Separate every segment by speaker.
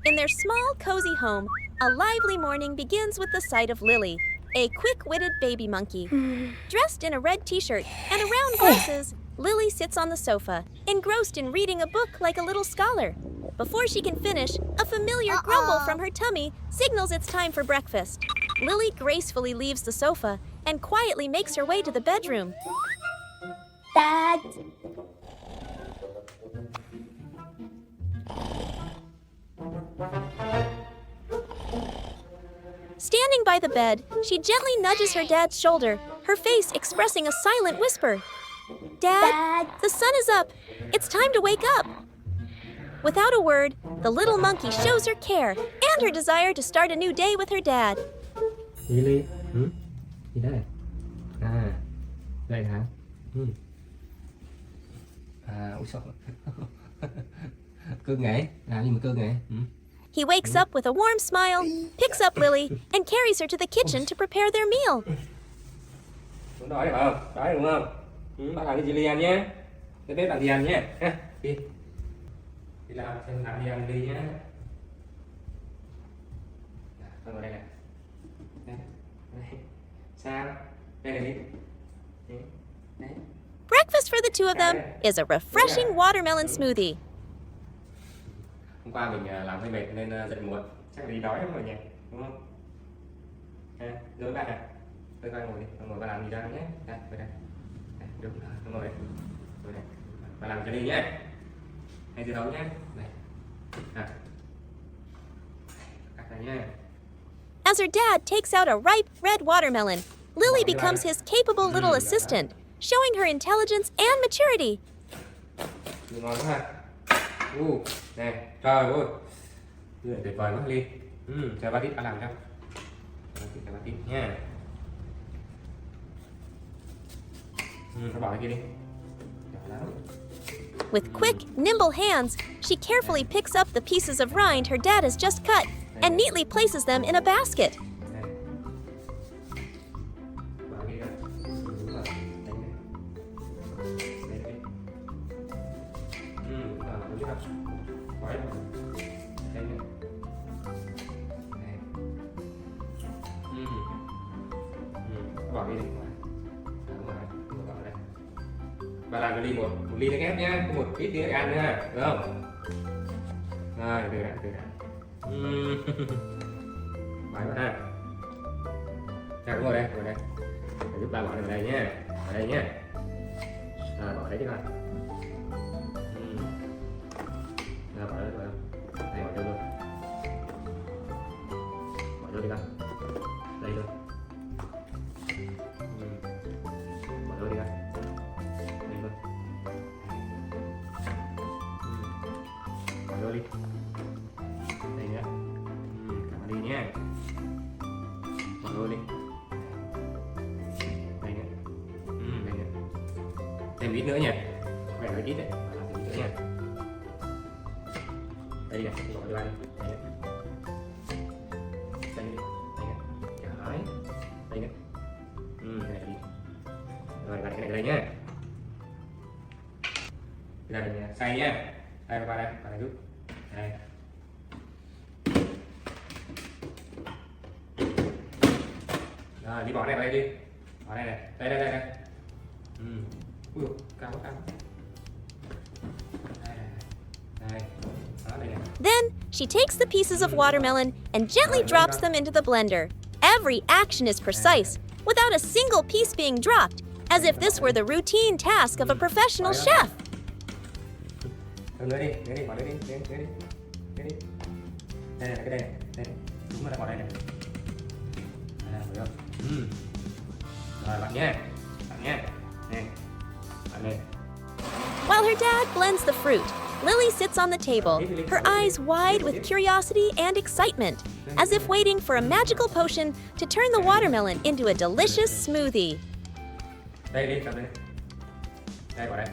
Speaker 1: In their small, cozy home, a lively morning begins with the sight of Lily, a quick-witted baby monkey. Dressed in a red t-shirt and round glasses, Lily sits on the sofa, engrossed in reading a book like a little scholar. Before she can finish, a familiar grumble from her tummy signals it's time for breakfast. Lily gracefully leaves the sofa and quietly makes her way to the bedroom.
Speaker 2: Dad.
Speaker 1: Standing by the bed, she gently nudges her dad's shoulder, her face expressing a silent whisper. Dad, the sun is up. It's time to wake up. Without a word, the little monkey shows her care and her desire to start a new day with her dad.
Speaker 3: Lily, gì đây? À, đây hả? À, ui sao? Cưng nghẽ, làm gì mà cưng nghẽ?
Speaker 1: He wakes up with a warm smile, picks up Lily, and carries her to the kitchen to prepare their meal.
Speaker 3: Muốn đói phải không? Đói đúng không? Bạn làm cái gì đi ăn nhé. Cái bếp làm gì ăn nhé. Đi. Đi làm xem làm gì ăn đi nhé. Con ngồi đây nè. Đây. Sao? Đây này đi. Đấy.
Speaker 1: Breakfast for the two of them is a refreshing watermelon smoothie.
Speaker 3: Hôm qua mình làm hơi mệt nên dậy muộn, chắc là đi đói lắm rồi nhỉ, đúng không? Rồi bạn à, tôi ngồi đi, ngồi bạn làm gì ra nhé, đây, ngồi đây, được rồi, ngồi đây, ngồi đây, bạn làm cho đi nhé, hay từ đầu nhé, này, cắt này nhé.
Speaker 1: As her dad takes out a ripe red watermelon, Lily becomes his capable little assistant, showing her intelligence and maturity.
Speaker 3: Ngon quá ha. Nè, trời ơi, tuyệt vời quá Ly. Chờ ba tít ăn làm cho. Chờ ba tít nha. Nó bỏ cái kia đi.
Speaker 1: With quick, nimble hands, she carefully picks up the pieces of rind her dad has just cut and neatly places them in a basket.
Speaker 3: Bỏ đi. Và làm cho Ly một ly nước ép nhá, có một ít nữa để ăn nữa, được không? Rồi, từ đã. Bài bạn ha. Chào, ngồi đây. Để giúp ba bỏ vào đây nhé. Ở đây nhé. Rồi, bỏ đấy đi con. Rồi, bỏ đây rồi. Đây, bỏ vô luôn. Bỏ vô đi con. Đây luôn. Bỏ vô đi con. Đây luôn. Bỏ vô đi. Đây nữa. Cảm ơn đi nhé. Bỏ vô đi. Đây nữa. Đây nữa. Thêm ít nữa nha. Phải nói ít đấy. Làm thêm ít nữa nha. Đây nè, bỏ vô đây. Đây nữa. Đây nữa. Đấy. Đây nữa. Cái này đi. Rồi, đặt cái này đây nhé. Cái này xay nhé. Đây, qua đây giúp. Đây. Rồi, đi bỏ này vào đây đi. Bỏ đây này. Đây. Ui, cao quá. Đây. Đó, đây này.
Speaker 1: Then, she takes the pieces of watermelon and gently drops them into the blender. Every action is precise, without a single piece being dropped, as if this were the routine task of a professional chef.
Speaker 3: Đưa đi, bỏ đi. Đây là cái đây này. Đúng rồi, bỏ đây này. Rồi không? Rồi, bạn nhé. Nè. Bạn lên.
Speaker 1: While her dad blends the fruit, Lily sits on the table, her eyes wide with curiosity and excitement, as if waiting for a magical potion to turn the watermelon into a delicious smoothie.
Speaker 3: Đây đi, cầm đây. Đây, bỏ đây.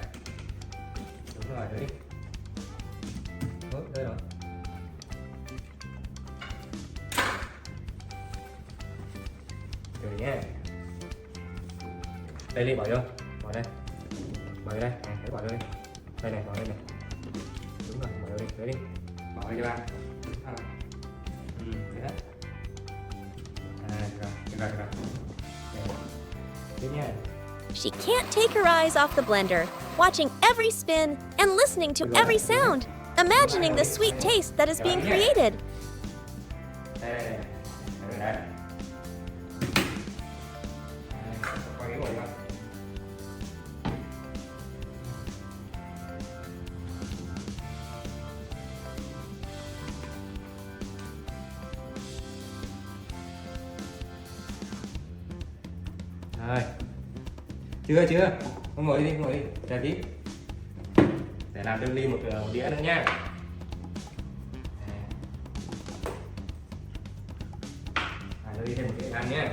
Speaker 3: Đúng rồi, đưa đi. Đây rồi. Rồi nhé. Đây đi, bỏ vô. Bỏ đây. Bỏ vô đây. Hãy bỏ vô đây. Đây này, bỏ đây này. Đúng rồi, bỏ vô đi. Bỏ đây cho ba. Được rồi. Tiếp nha.
Speaker 1: She can't take her eyes off the blender, watching every spin and listening to every sound, imagining the sweet taste that is being created.
Speaker 3: Đây. Quay cái ngồi đi con. Rồi. Chưa. Con ngồi đi, chờ tí. Để làm cho Ly một đĩa nữa nha. Ly thêm một đĩa ăn nhé.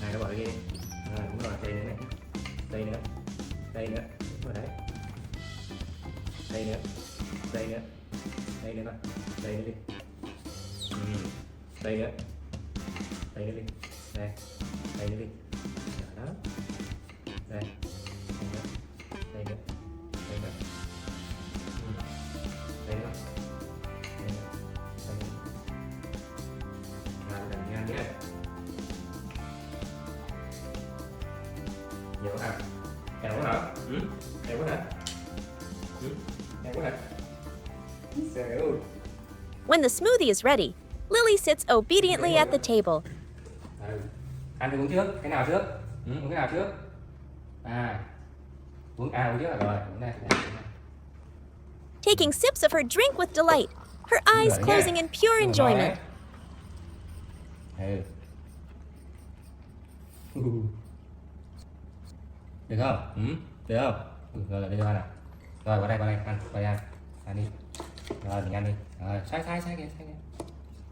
Speaker 3: Này nó bỏ đi. Đúng rồi, đây nữa này. Đây nữa. Đúng rồi đấy. Đây nữa con. Đây nữa đi. Đây nữa đi. Đây nữa đi. Đó. Đây nữa. Đây nữa. Làm nhanh nhé. Nhiều quá hả? Kèo quá hả? Kèo quá hả? Kèo quá hả? Xèo.
Speaker 1: When the smoothie is ready, Lily sits obediently at the table.
Speaker 3: Ăn thì uống trước, cái nào trước? Uống cái nào trước? Uống trước rồi. Uống này.
Speaker 1: Taking sips of her drink with delight, her eyes closing in pure enjoyment.
Speaker 3: Được không? Được không? Rồi đây nào. Rồi qua đây ăn, ăn đi. Rồi mình ăn đi. Rồi, sai kìa.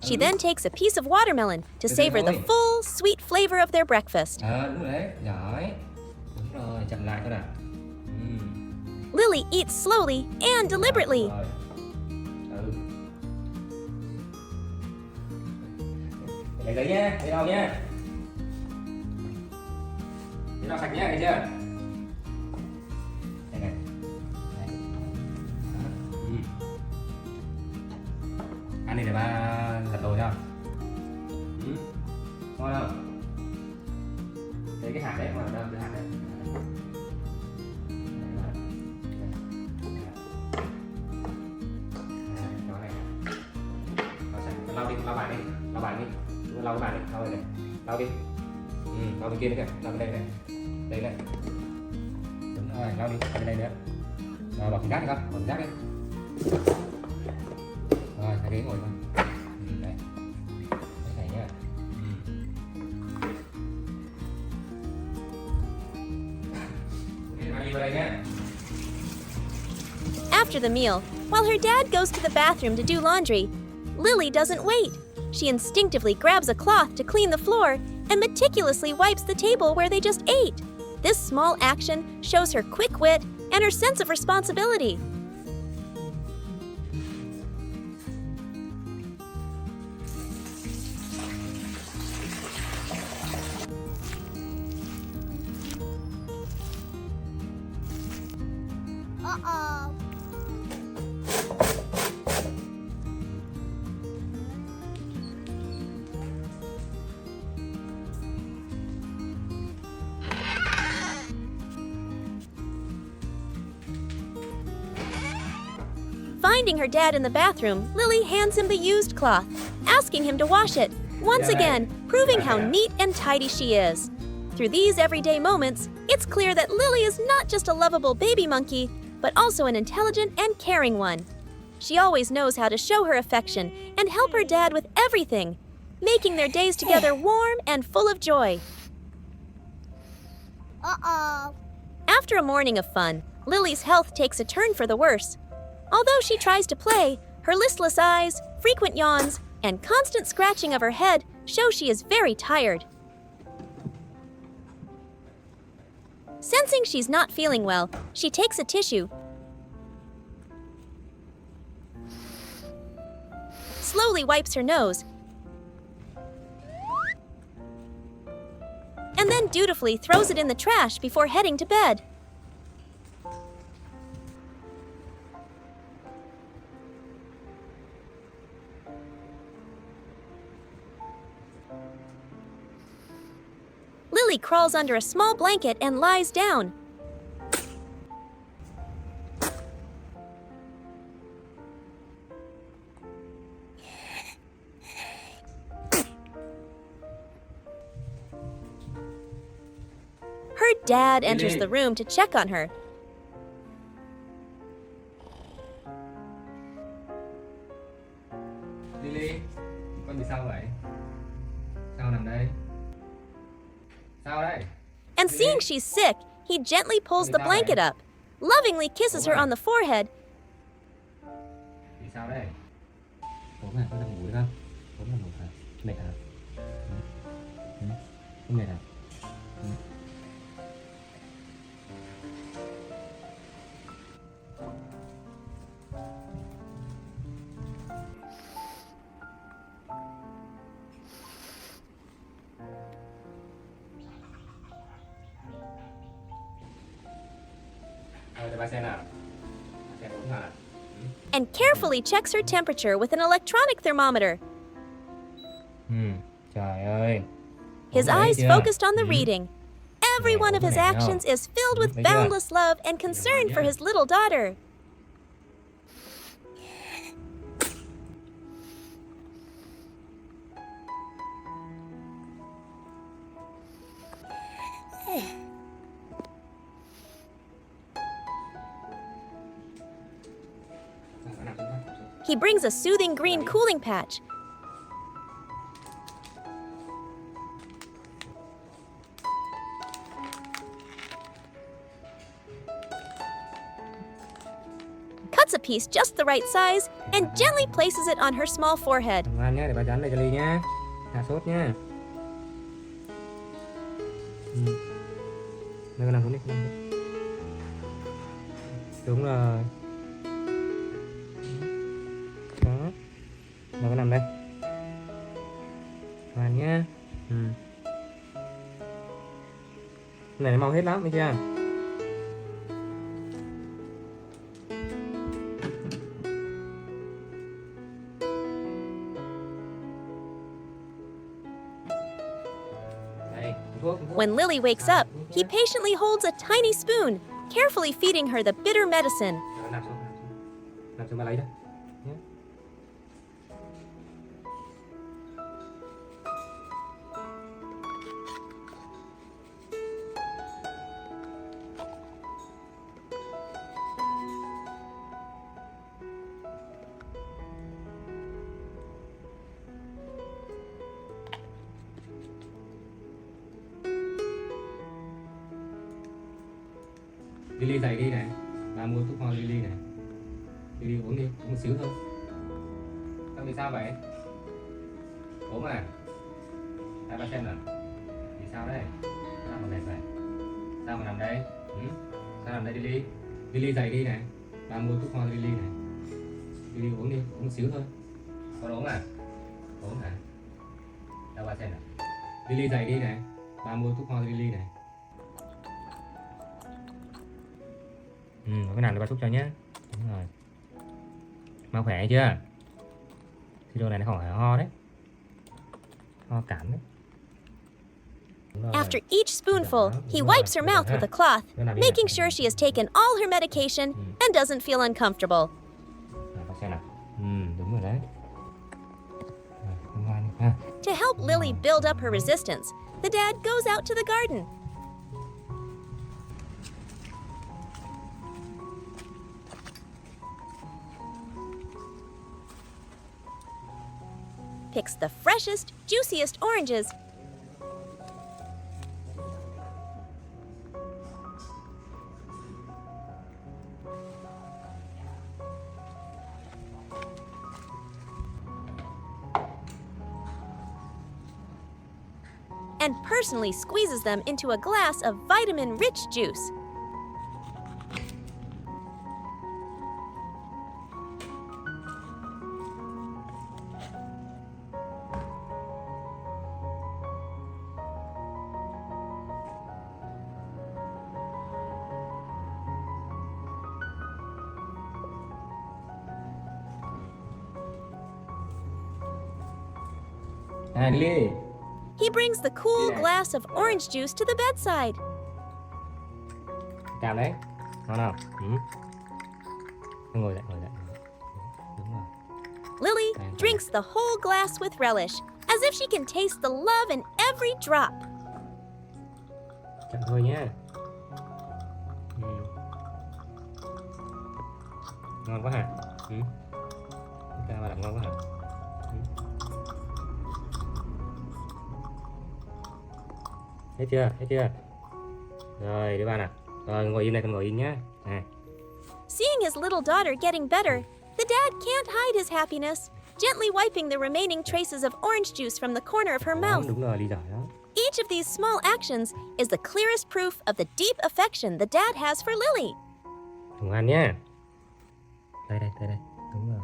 Speaker 1: She then takes a piece of watermelon to savor the full, sweet flavor of their breakfast.
Speaker 3: Đúng rồi đấy, giỏi. Đúng rồi, chậm lại thôi nào.
Speaker 1: Lily eats slowly and deliberately.
Speaker 3: Lấy giấy nhé, lấy đâu nhé. Giấy đâu sạch nhé, thấy chưa? Đây này. Ăn đi để ba lật đồ cho. Ngon không? Đấy cái hạt đấy, ngon đâu, cái hạt đấy. Đó này. Lau bàn đi. Lau bàn đi, lau đây. Lau đi. Lau bên kia nữa kìa, lau bên đây này. Đây này. Đúng rồi, lau đi, bên đây nữa. Rồi bỏ thùng rác đi con, bỏ thùng rác đi. Rồi, cái ghế ngồi con. Đây. Cái này nhá. Đi vào đây nhé.
Speaker 1: After the meal, while her dad goes to the bathroom to do laundry, Lily doesn't wait. She instinctively grabs a cloth to clean the floor and meticulously wipes the table where they just ate. This small action shows her quick wit and her sense of responsibility.
Speaker 2: Uh-oh.
Speaker 1: Finding her dad in the bathroom, Lily hands him the used cloth, asking him to wash it, once again proving how neat and tidy she is. Through these everyday moments, it's clear that Lily is not just a lovable baby monkey, but also an intelligent and caring one. She always knows how to show her affection and help her dad with everything, making their days together warm and full of joy.
Speaker 2: Uh-oh.
Speaker 1: After a morning of fun, Lily's health takes a turn for the worse. Although she tries to play, her listless eyes, frequent yawns, and constant scratching of her head show she is very tired. Sensing she's not feeling well, she takes a tissue, slowly wipes her nose, and then dutifully throws it in the trash before heading to bed. Lily crawls under a small blanket and lies down. Her dad enters the room to check on her.
Speaker 3: Lily, con bị sao vậy? Sao nằm đây? Sao đây?
Speaker 1: And seeing she's sick, he gently pulls the blanket up, lovingly kisses her on the forehead.
Speaker 3: Bị sao đây? Ốm à, con nằm ngủ được không? Ốm nằm ngủ hả? Mệt hả? Không mệt hả? Để ba xem nào. Ba xem ốm hả?
Speaker 1: And carefully checks her temperature with an electronic thermometer.
Speaker 3: Trời ơi.
Speaker 1: His eyes focused on the reading. Every one of his actions is filled with boundless love and concern for his little daughter. He brings a soothing green cooling patch. Cuts a piece just the right size and gently places it on her small forehead.
Speaker 3: Ngoan nhé, để bà dán đây cho Ly nhé. Hạ sốt nhé. Đây, con nằm xuống đi, con nằm xuống. Đúng rồi. Đó. Rồi con nằm đây. Ngoan nhé. Cái này nó mau hết lắm, thấy chưa?
Speaker 1: When Lily wakes up, he patiently holds a tiny spoon, carefully feeding her the bitter medicine.
Speaker 3: Nằm xuống bà lấy đó. Nhé. Lily dậy đi này, bà mua thuốc ho Lily này. Lily uống đi, uống một xíu thôi. Con bị sao vậy? Ốm à? Đây bà xem nào. Bị sao đấy? Sao mà mệt vậy? Sao mà nằm đây? Sao nằm đây Lily? Lily dậy đi này, bà mua thuốc ho Lily này. Lily uống đi, uống một xíu thôi. Con ốm à? Ốm hả? Đâu bà xem nào. Lily dậy đi này, bà mua thuốc ho Lily này. Cái nào để bà thuốc cho nhé. Đúng rồi. Mau khỏe chưa? Thì đồ này nó khỏi ho đấy. Ho cảm đấy.
Speaker 1: After each spoonful, he wipes her mouth with a cloth, making sure she has taken all her medication and doesn't feel uncomfortable.
Speaker 3: Bà xem nào. Đúng rồi đấy.
Speaker 1: To help Lily build up her resistance, the dad goes out to the garden. Picks the freshest, juiciest oranges. And personally squeezes them into a glass of vitamin-rich juice.
Speaker 3: Lily,
Speaker 1: He brings the cool glass of orange juice to the bedside.
Speaker 3: Cảm đấy, ngon không? Ngồi dậy, ngồi dậy. Đúng rồi.
Speaker 1: Lily drinks the whole glass with relish, as if she can taste the love in every drop.
Speaker 3: Chậm thôi nhé. Ngon quá hả? Ca mà làm ngon quá hả? Thấy chưa? Thấy chưa? Rồi, đứa ba nè. Rồi, ngồi im này, con ngồi im nhé.
Speaker 1: Seeing his little daughter getting better, the dad can't hide his happiness, gently wiping the remaining traces of orange juice from the corner of her mouth.
Speaker 3: Đúng rồi, đi giỏi đó.
Speaker 1: Each of these small actions is the clearest proof of the deep affection the dad has for Lily.
Speaker 3: Ngoan nhé. Đây, đây, đây, đây. Đúng rồi.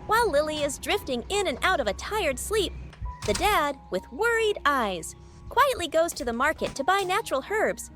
Speaker 1: While Lily is drifting in and out of a tired sleep, the dad, with worried eyes, quietly goes to the market to buy natural herbs.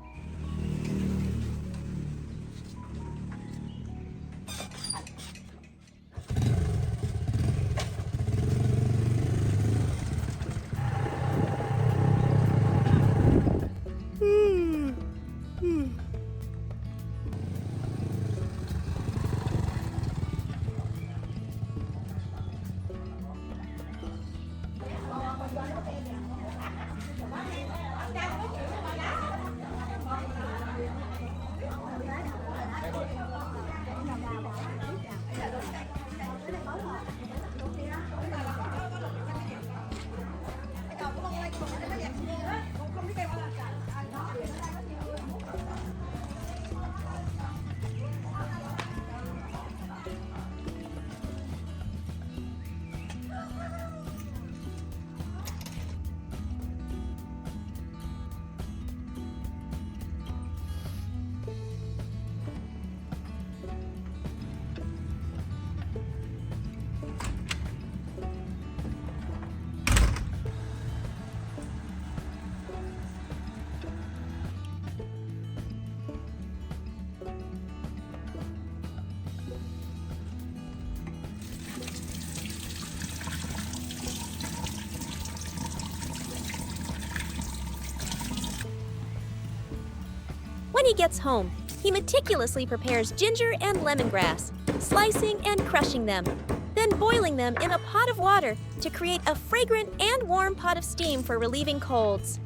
Speaker 1: When he gets home, he meticulously prepares ginger and lemongrass, slicing and crushing them, then boiling them in a pot of water to create a fragrant and warm pot of steam for relieving colds.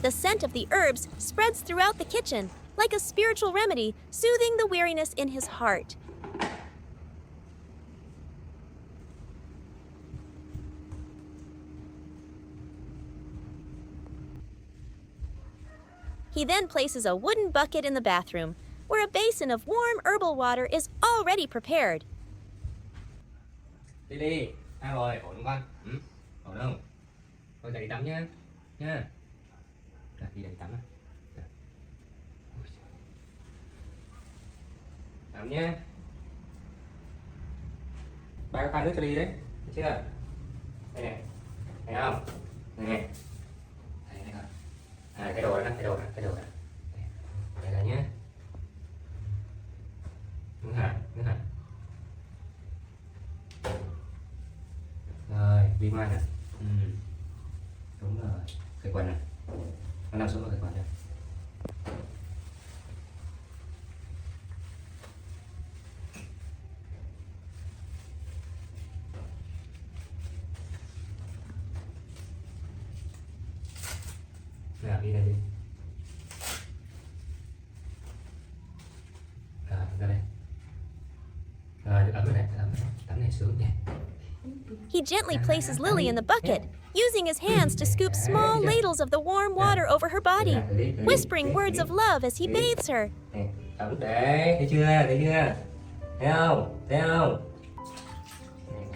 Speaker 1: The scent of the herbs spreads throughout the kitchen, like a spiritual remedy, soothing the weariness in his heart. He then places a wooden bucket in the bathroom, where a basin of warm herbal water is already prepared.
Speaker 3: Đi đi, ăn rồi, ổn không con? Ổn không? Thôi dậy đi tắm nhá. Nha. Rồi, đi dậy tắm nào. Tắm nhá. Ba có pha nước cho đi đấy, được chưa? Đây này, thấy không? Đây này. Đây này con. Cái đồ đó, cái đồ đó, cái đồ đó. Đây là nhá. Nước hả? Nước hả? Rồi, đi mang nè. Đúng rồi. Khởi quần này. Nó nằm xuống rồi khởi quần chưa? Nào, đi đây đi. Rồi, ra đây. Rồi, ấm rồi đấy, ấm rồi đấy. Tắm này sướng nhỉ.
Speaker 1: He gently places Lily in the bucket, using his hands to scoop small ladles of the warm water over her body, whispering words of love as he bathes her.
Speaker 3: Nè, ấm để, thấy chưa, thấy chưa? Thấy không? Thấy không?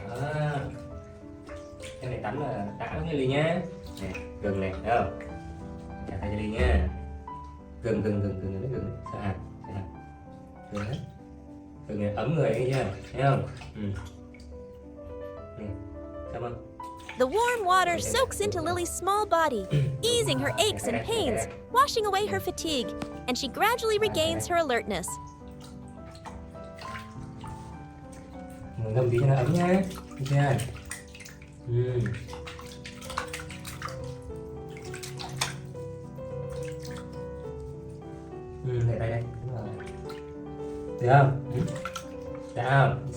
Speaker 3: Đó. Cái này tắm là tả với Ly nhá. Nè, gừng nè, thấy không? Chặt tay cho Ly nha. Gừng lấy gừng. Sao hả? Gừng hết. Gừng này ấm người thấy chưa? Thấy không? Nè, cảm ơn.
Speaker 1: The warm water soaks into Lily's small body, easing her aches and pains, washing away her fatigue, and she gradually regains her alertness.
Speaker 3: Ngâm tí cho nó ấm nhá. Thấy chưa? Để tay đây. Đúng rồi. Được không? Được không?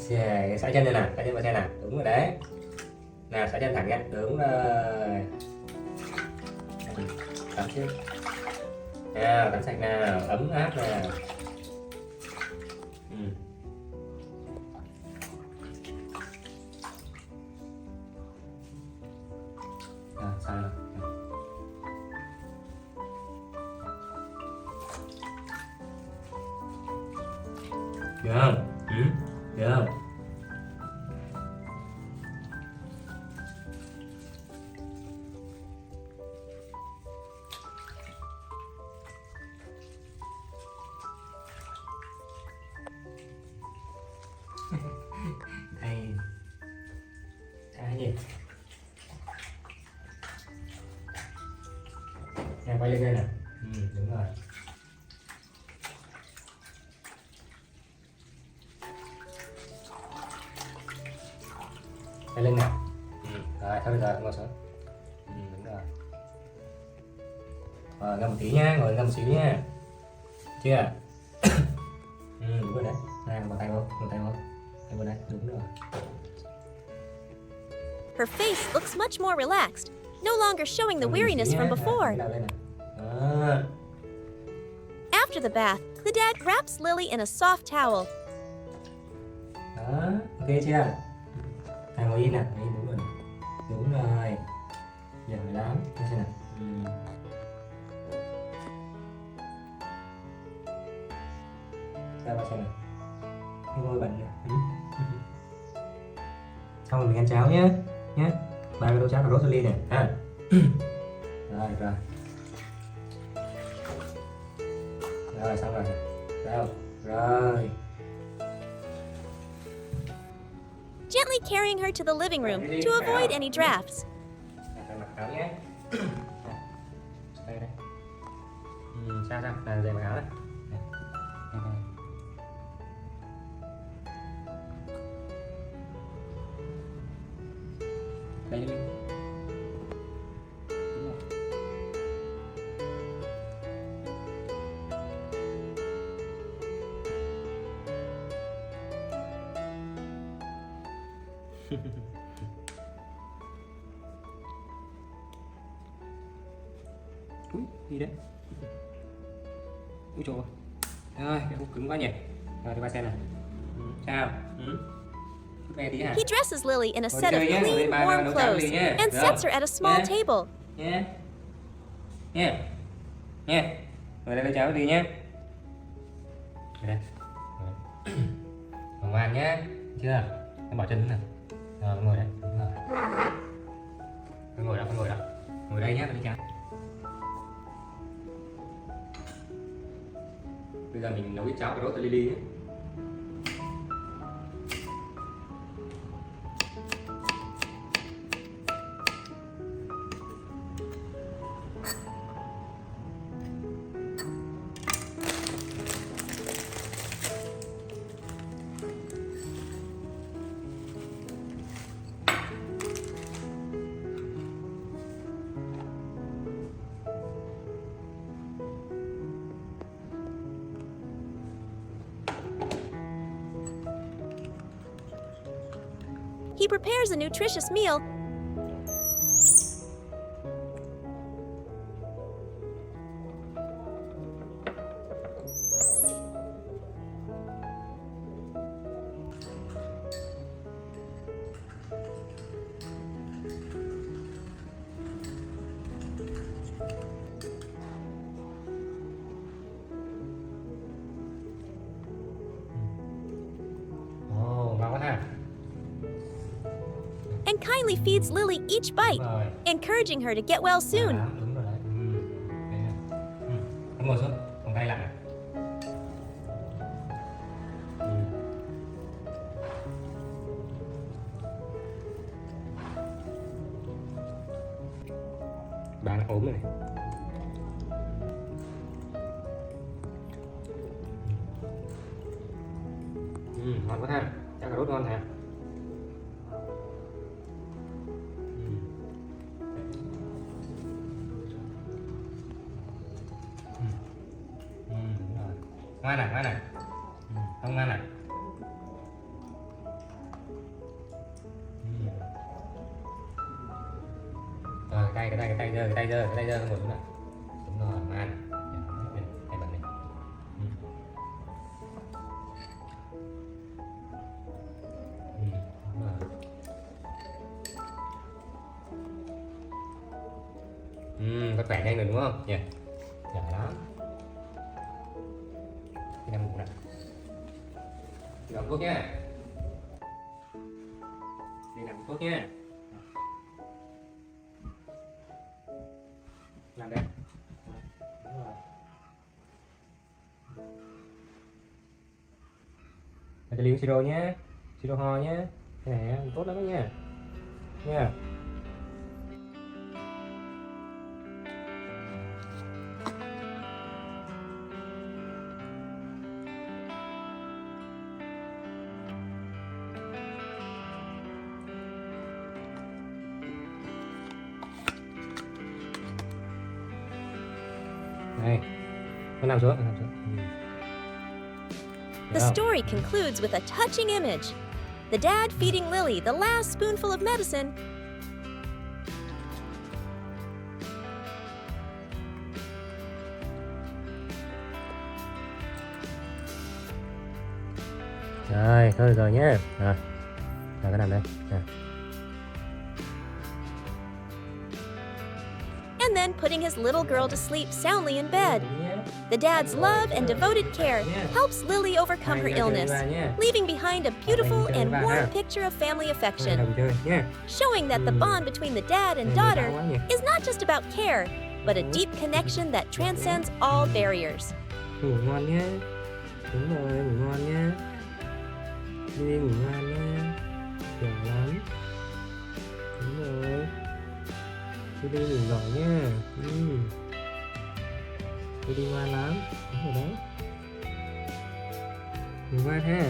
Speaker 3: Xả chân lên nè, xả chân vào xe nè. Đúng rồi đấy. Nào, xả chân thẳng ra. Đúng rồi. Tắm trước. Nào, tắm sạch nào, ấm áp nào. Sao nào? Được không? Được không? Đây. Cái gì? Nè, quay lên đây nè. Đúng rồi. Quay lên nè. Rồi, thôi rồi, ngồi xuống. Đúng rồi. Rồi, ngâm một tí nha, ngồi ngâm một xíu nha. Chưa? Đúng rồi đấy. Nào, một tay vô, một tay vô. Tay vô đây, đúng rồi.
Speaker 1: Her face looks much more relaxed, no longer showing the weariness from before. After the bath, the dad wraps Lily in a soft towel.
Speaker 3: Đó, ok chưa? Thầy ngồi yên nè, ngồi yên đúng rồi. Đúng rồi. Giỏi lắm, xem nào. Sao xem nào. Cái môi bẩn nè. Xong rồi mình ăn cháo nhé. Nhé. 3 cái tô cháo đổ Ly nè. Ha. Rồi, rồi. Rồi, xong rồi. Đâu? Rồi.
Speaker 1: Gently carrying her to the living room to avoid any drafts.
Speaker 3: Mặc áo nhé. Đây đây. Sao sao? Là dày mặc áo này. Đây đi. Ui, gì đấy? Ui trời ơi. Rồi, cái khúc cứng quá nhỉ. Rồi, đi qua xem nào. Sao?
Speaker 1: He dresses Lily in a set of clean, warm clothes and sets her at a small table.
Speaker 3: Nha. Nha. Nha. Ngồi đây cho cháu đi nhé. Ngồi đây. Ngồi ngoan nhé. Chưa? Em bỏ chân nè. Rồi, ngồi đây. Đúng rồi. Ngồi đâu, ngồi đâu. Ngồi đây nhé, đi cháu. Bây giờ mình nấu cái cháo cà rốt cho Lily nhé.
Speaker 1: He prepares a nutritious meal kindly feeds Lily each bite,
Speaker 3: Rồi.
Speaker 1: encouraging her to get well soon.
Speaker 3: Đó, đúng rồi đấy. Đây nè. Con ngồi xuống, vòng tay lại nè. Bà nó ốm rồi này. Ngon quá ha. Chắc cà rốt ngon hả? Đúng rồi. Ngoan này, ngoan này. Không ngoan này. Rồi cái tay giơ ngồi xuống nào. Đúng rồi, ngoan. Tay bật này. Đúng rồi. Có khỏe nhanh rồi đúng không? Nhỉ? Giỏi lắm. Đi nằm ngủ nào. Đi nằm thuốc nhá. Đi nằm thuốc nhá. Làm đây. Đúng rồi. Cho ly siro nhé. Siro ho nhé. Cái này tốt lắm đó nha. Nha. Đây. Con nằm xuống, nằm xuống.
Speaker 1: The story concludes with a touching image. The dad feeding Lily the last spoonful of medicine.
Speaker 3: Rồi, thôi được rồi nhé. Rồi, cái nằm đây.
Speaker 1: And then putting his little girl to sleep soundly in bed. The dad's love and devoted care helps Lily overcome her illness, leaving behind a beautiful and warm picture of family affection, showing that the bond between the dad and daughter is not just about care, but a deep connection that transcends all barriers.
Speaker 3: Ngủ ngon nhé. Đúng rồi, ngủ ngon nhé. Đi ngủ ngon nhé. Giỏi lắm. Đúng rồi. Đi ngủ giỏi nhé. Đi ngoan lắm. Đúng rồi đấy. Ngủ ngoan ha.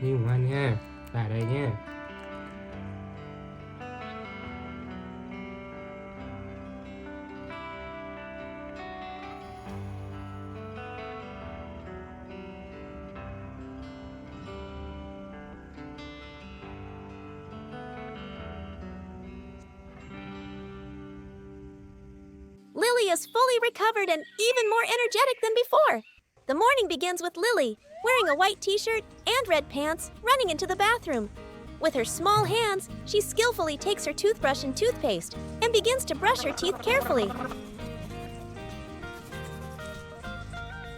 Speaker 3: Đi ngủ ngoan nha. Tại đây nha.
Speaker 1: Lily is fully recovered and even more energetic than before. The morning begins with Lily, wearing a white t-shirt and red pants, running into the bathroom. With her small hands, she skillfully takes her toothbrush and toothpaste and begins to brush her teeth carefully.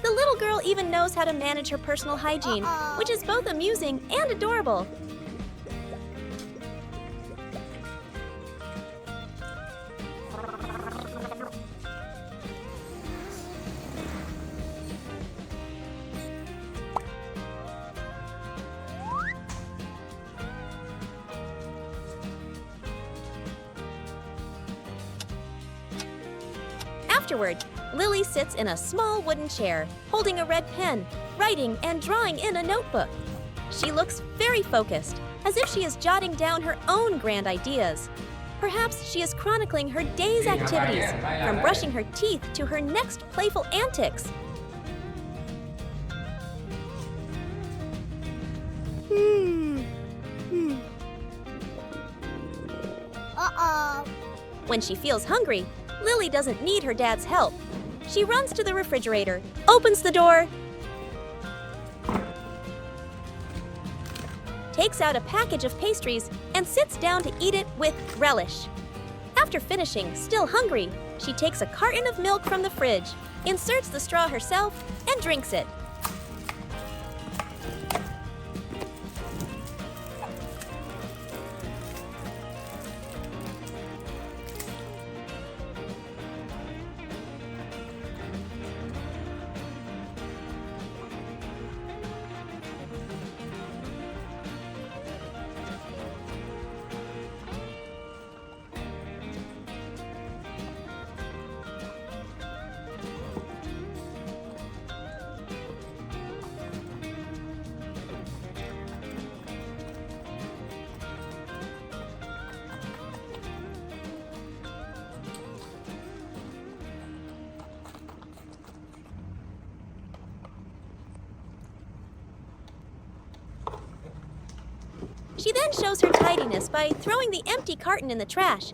Speaker 1: The little girl even knows how to manage her personal hygiene, which is both amusing and adorable. Afterward, Lily sits in a small wooden chair, holding a red pen, writing and drawing in a notebook. She looks very focused, as if she is jotting down her own grand ideas. Perhaps she is chronicling her day's activities, from brushing her teeth to her next playful antics.
Speaker 2: Uh-oh.
Speaker 1: When she feels hungry, Lily doesn't need her dad's help. She runs to the refrigerator, opens the door, takes out a package of pastries, and sits down to eat it with relish. After finishing, still hungry, she takes a carton of milk from the fridge, inserts the straw herself, and drinks it. She then shows her tidiness by throwing the empty carton in the trash.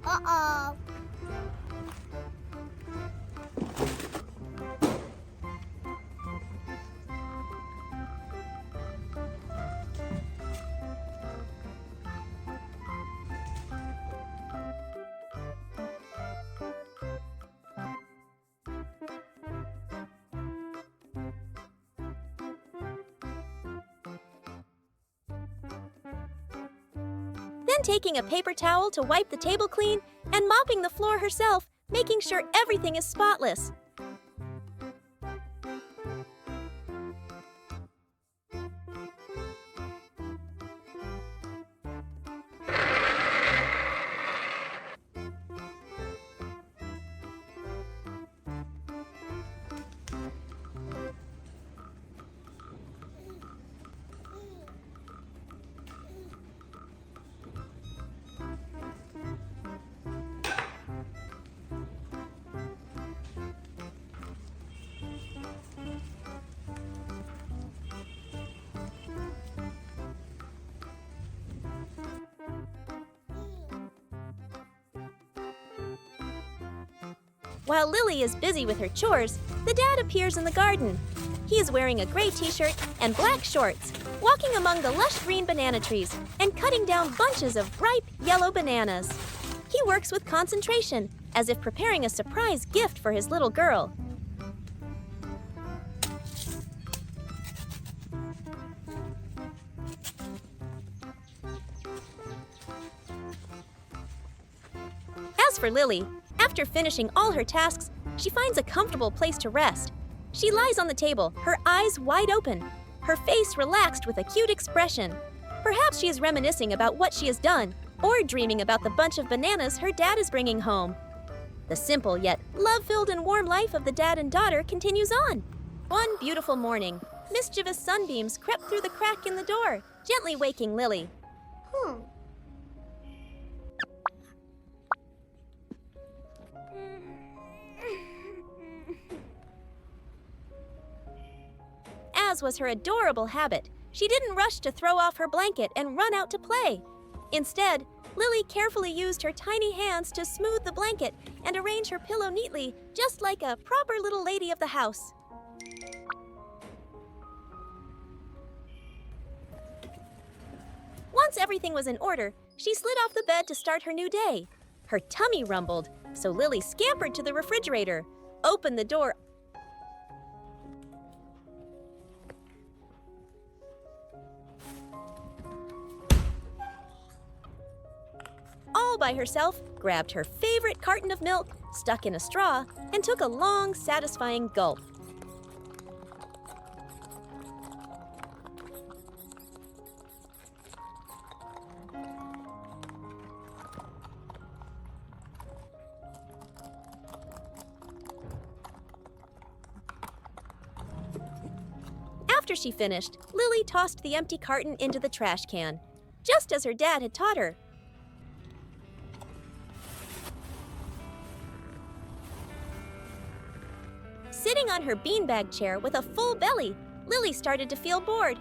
Speaker 2: Uh-oh.
Speaker 1: Then taking a paper towel to wipe the table clean and mopping the floor herself, making sure everything is spotless. While Lily is busy with her chores, the dad appears in the garden. He is wearing a gray t-shirt and black shorts, walking among the lush green banana trees and cutting down bunches of ripe yellow bananas. He works with concentration, as if preparing a surprise gift for his little girl. As for Lily, after finishing all her tasks, she finds a comfortable place to rest. She lies on the table, her eyes wide open, her face relaxed with a cute expression. Perhaps she is reminiscing about what she has done, or dreaming about the bunch of bananas her dad is bringing home. The simple yet love-filled and warm life of the dad and daughter continues on. One beautiful morning, mischievous sunbeams crept through the crack in the door, gently waking Lily. As was her adorable habit, she didn't rush to throw off her blanket and run out to play. Instead, Lily carefully used her tiny hands to smooth the blanket and arrange her pillow neatly, just like a proper little lady of the house. Once everything was in order, she slid off the bed to start her new day. Her tummy rumbled, so Lily scampered to the refrigerator, opened the door all by herself, grabbed her favorite carton of milk, stuck in a straw, and took a long, satisfying gulp. After she finished, Lily tossed the empty carton into the trash can, just as her dad had taught her. Sitting on her beanbag chair with a full belly, Lily started to feel bored.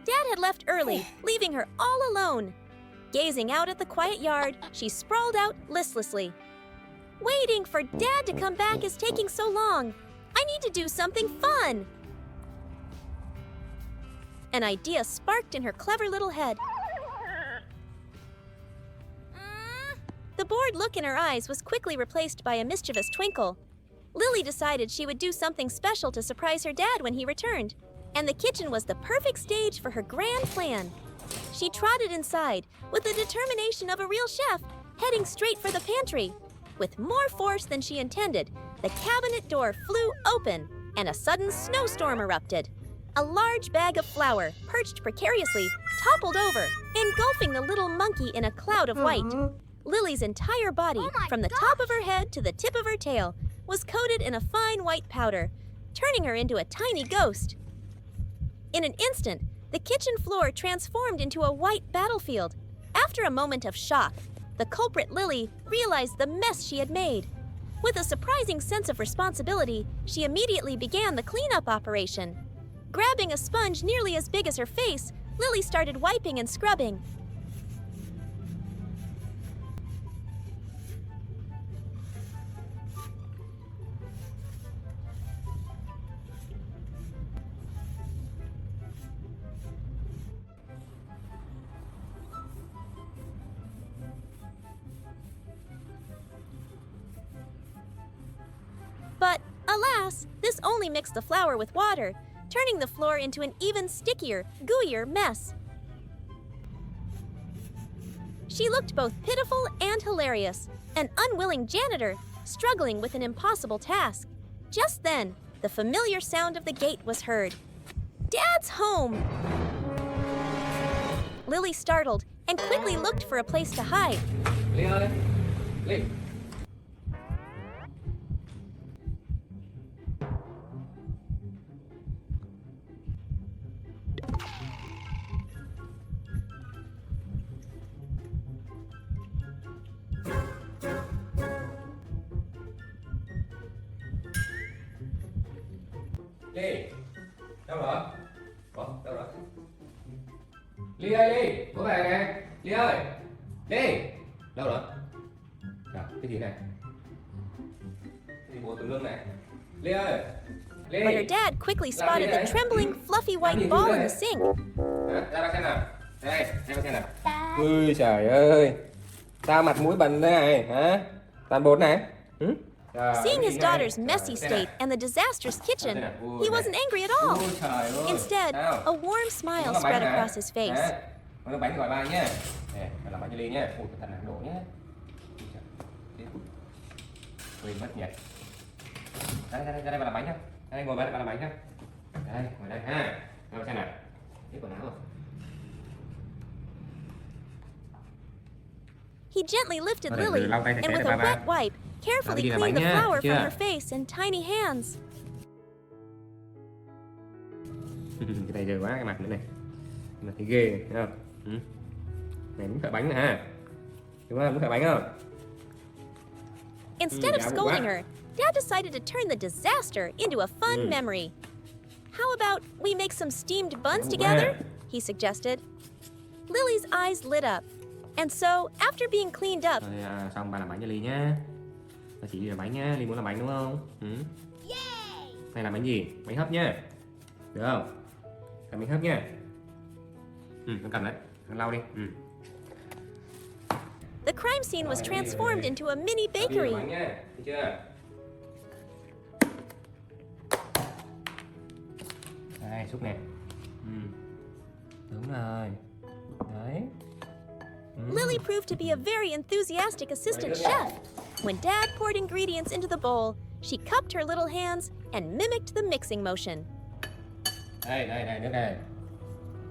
Speaker 1: Dad had left early, leaving her all alone. Gazing out at the quiet yard, she sprawled out listlessly. Waiting for Dad to come back is taking so long. I need to do something fun. An idea sparked in her clever little head. The bored look in her eyes was quickly replaced by a mischievous twinkle. Lily decided she would do something special to surprise her dad when he returned, and the kitchen was the perfect stage for her grand plan. She trotted inside with the determination of a real chef, heading straight for the pantry. With more force than she intended, the cabinet door flew open, and a sudden snowstorm erupted. A large bag of flour, perched precariously, toppled over, engulfing the little monkey in a cloud of white. Lily's entire body, from the top of her head to the tip of her tail, was coated in a fine white powder, turning her into a tiny ghost. In an instant, the kitchen floor transformed into a white battlefield. After a moment of shock, the culprit Lily realized the mess she had made. With a surprising sense of responsibility, she immediately began the cleanup operation. Grabbing a sponge nearly as big as her face, Lily started wiping and scrubbing. But, alas, this only mixed the flour with water, turning the floor into an even stickier, gooier mess. She looked both pitiful and hilarious, an unwilling janitor struggling with an impossible task. Just then, the familiar sound of the gate was heard. Dad's home! Lily startled and quickly looked for a place to hide.
Speaker 3: Ly ơi, Ly. Ly, đâu rồi? Ủa, đâu rồi? Ly ơi, Ly, bố về nè. Ly ơi, Ly, đâu rồi? Rồi, cái gì này? Cái gì bộ tùm lum này? Ly ơi, Ly.
Speaker 1: But her dad quickly spotted the trembling, fluffy white ball in the sink.
Speaker 3: Ra xem nào. Đây, xem nào. Ui trời ơi, sao mặt mũi bẩn thế này, hả? Toàn bột này.
Speaker 1: Seeing his daughter's messy state and the disastrous kitchen, he wasn't angry at all. Instead, a warm smile spread across his face.
Speaker 3: Làm bánh gọi ba nhé. Nè, làm bánh cho Ly nhé. Ui, thật là đổ nhé. Quên mất nhỉ. Ra đây bà làm bánh nhá. Đây ngồi bà làm bánh nhá. Đây, ngồi đây ha. Đâu xem nào. Hết quần áo rồi.
Speaker 1: He gently lifted Lily and with a wet wipe, carefully cleaned the flour from her face and tiny hands.
Speaker 3: Cái này dơ quá, cái mặt nữa này. Mặt thì ghê, thấy không? Này muốn thợ bánh nè ha. Đúng không? Muốn thợ bánh không?
Speaker 1: Instead of scolding her, Dad decided to turn the disaster into a fun memory. How about we make some steamed buns together? He suggested. Lily's eyes lit up. And so, after being cleaned up,
Speaker 3: xong bà làm bánh cho Ly nhá. Bà chỉ đi làm bánh nhá, Ly muốn làm bánh đúng không? Này là bánh gì? Bánh hấp nhá. Được không? Cầm bánh hấp nhá. Con cầm đấy. Con lau đi.
Speaker 1: The crime scene was transformed into a mini bakery.
Speaker 3: Bánh nhá. Thấy chưa? Đây, xúc nè. Đúng rồi. Đấy.
Speaker 1: Lily proved to be a very enthusiastic assistant chef. When Dad poured ingredients into the bowl, she cupped her little hands and mimicked the mixing motion.
Speaker 3: Đây, nước đây.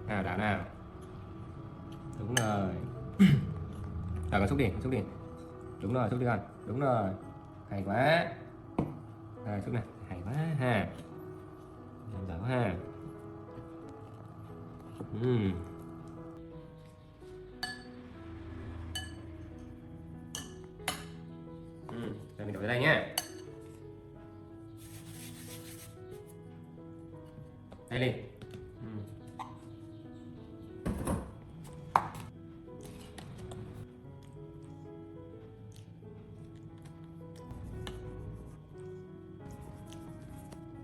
Speaker 3: Nào, đảo nào. Đúng rồi. Con xúc đi. Đúng rồi, xúc đi con. Đúng rồi. Hay quá. Rồi, xúc này. Hay quá ha. Giỏi quá ha. Rồi mình đổ vào đây nhé. Đây đi.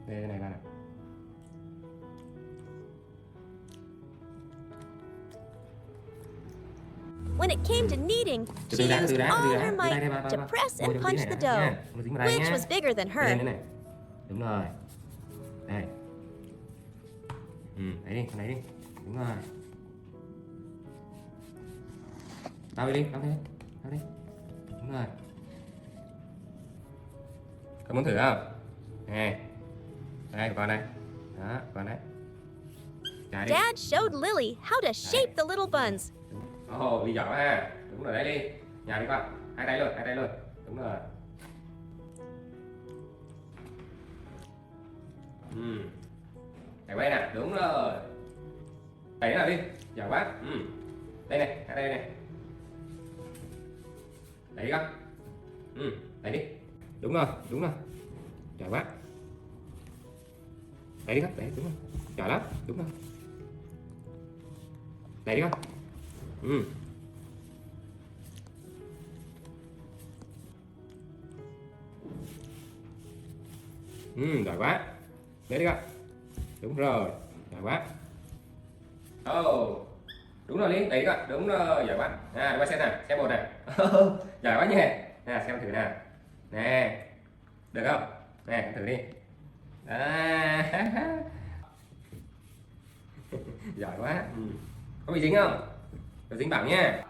Speaker 3: Đây này bạn ạ.
Speaker 1: When it came to kneading, she used all her might to press and punch the dough, which was bigger than her.
Speaker 3: Đúng rồi. Đây. Đấy đi, con đấy đi. Đúng rồi. Tao đi, tao đi. Đúng rồi. Con muốn thử không? Nè. Đây, con đây. Đó, con đấy.
Speaker 1: Dad showed Lily how to shape the little buns.
Speaker 3: Ồ, đi giỏi quá ha. Đúng rồi, đấy đi. Nhà đi con. Hai tay luôn. Đúng rồi. Đẩy quay nè, đúng rồi. Đẩy nào đi, giỏi quá. Đây này, hai tay đây này. Đẩy đi con. Đẩy đi. Đúng rồi. Giỏi quá. Đẩy đi con, đẩy, đúng rồi. Giỏi lắm, đúng rồi. Đẩy đi con. Giỏi quá. Đẩy đi con. Đúng rồi, giỏi quá. Đúng rồi đi, đẩy con. Đúng rồi, giỏi quá. Để qua xem nào, xem một này. Giỏi quá nhỉ. Xem thử nào. Nè. Được không? Nè, thử đi. Giỏi quá. Có bị dính không? Có dính bảo nha.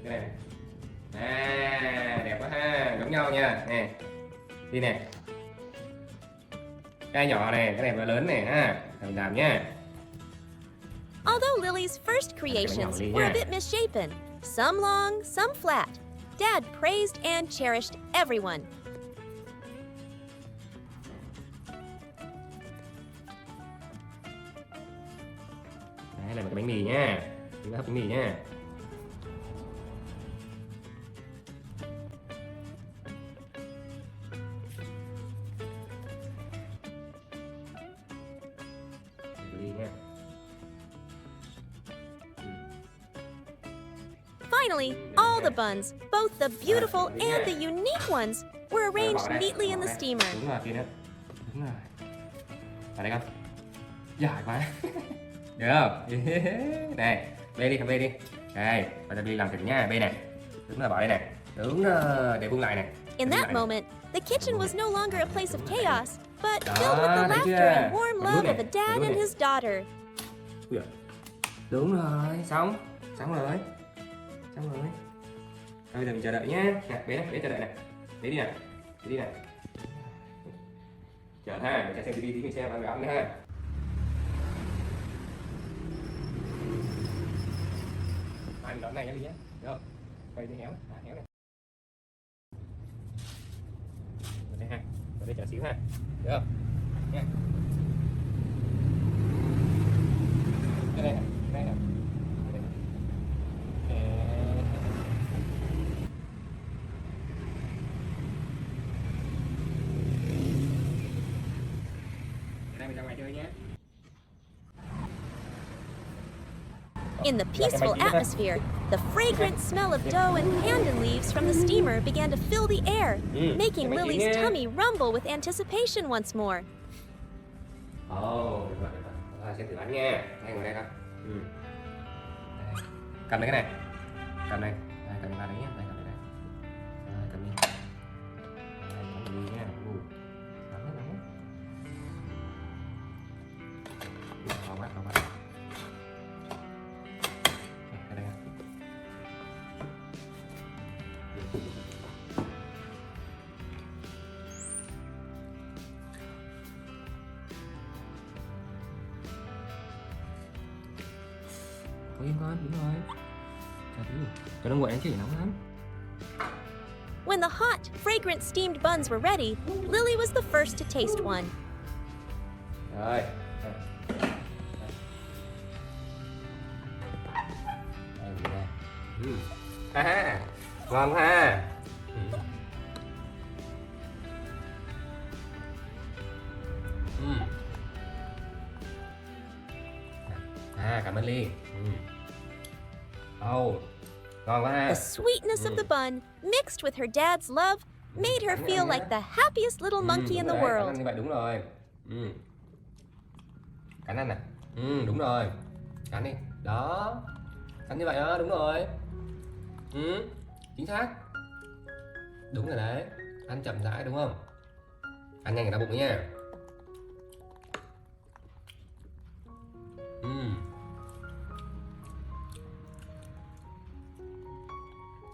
Speaker 3: Cái này đẹp quá ha, giống nhau nha. Nè đi nè, cái nhỏ này, cái này lớn này ha, mình làm nha.
Speaker 1: Although Lily's first creations were a bit misshapen, some long, some flat, Dad praised and cherished everyone.
Speaker 3: Đây là một cái bánh mì nha, chúng ta hấp bánh mì nha.
Speaker 1: Finally, all the buns, both the beautiful and the unique ones, were arranged neatly in the steamer.
Speaker 3: Đúng rồi, kia nữa. Đúng rồi. Vào đây con. Giỏi quá. Được không? Này, bê đi, bê đi. Đây, bây giờ đi làm thử nha, bê này. Đúng rồi, bỏ đây này. Đúng rồi, để vung lại này.
Speaker 1: In that moment, the kitchen was no longer a place of chaos, but filled with the laughter and warm love of a dad and his daughter.
Speaker 3: Đúng rồi, xong rồi. Bây giờ mình chờ đợi nhé. Nè, bé chờ đợi này. Bé đi nào. Chờ ha, mình sẽ xem TV tí, mình xem ăn ấm nữa ha. Mình đợi này đi nhé. Được không? Quay đi héo này. Rồi đây ha. Rồi đây chờ xíu ha. Được không? Nha. đây hả? Đây hả? Đây mình ra ngoài chơi nhé.
Speaker 1: In the peaceful atmosphere, the fragrant smell of dough and pandan leaves from the steamer began to fill the air, making Lily's tummy rumble with anticipation once more.
Speaker 3: Ồ, được rồi, được rồi. Rồi, xem thử bánh nha. Đây, ngồi đây con. Đây. Cầm lấy cái này. Cầm đây. Đây, cầm vào đấy nhé. Đây, cầm đây. Rồi, cầm đi. Đây, cầm đi nha. Nóng hết, nóng hết. Ngon quá, ngon quá. Cái đây. Có yên con, đúng rồi. Cho nó nguội anh chứ, nóng lắm.
Speaker 1: When the hot, fragrant steamed buns were ready, Lily was the first to taste one.
Speaker 3: Rồi. Ha, ngon ha. Cảm ơn Ly. Oh, ngon quá ha.
Speaker 1: The sweetness of the bun, mixed with her dad's love, made her feel like the happiest little monkey in the
Speaker 3: Cắn
Speaker 1: world.
Speaker 3: ăn như vậy đúng rồi. Cắn ăn nè. Đúng rồi. Cắn đi. Đó. Cắn như vậy đó, đúng rồi. Chính xác. Đúng rồi đấy. Ăn chậm rãi đúng không? Ăn nhanh người ta bụng nha.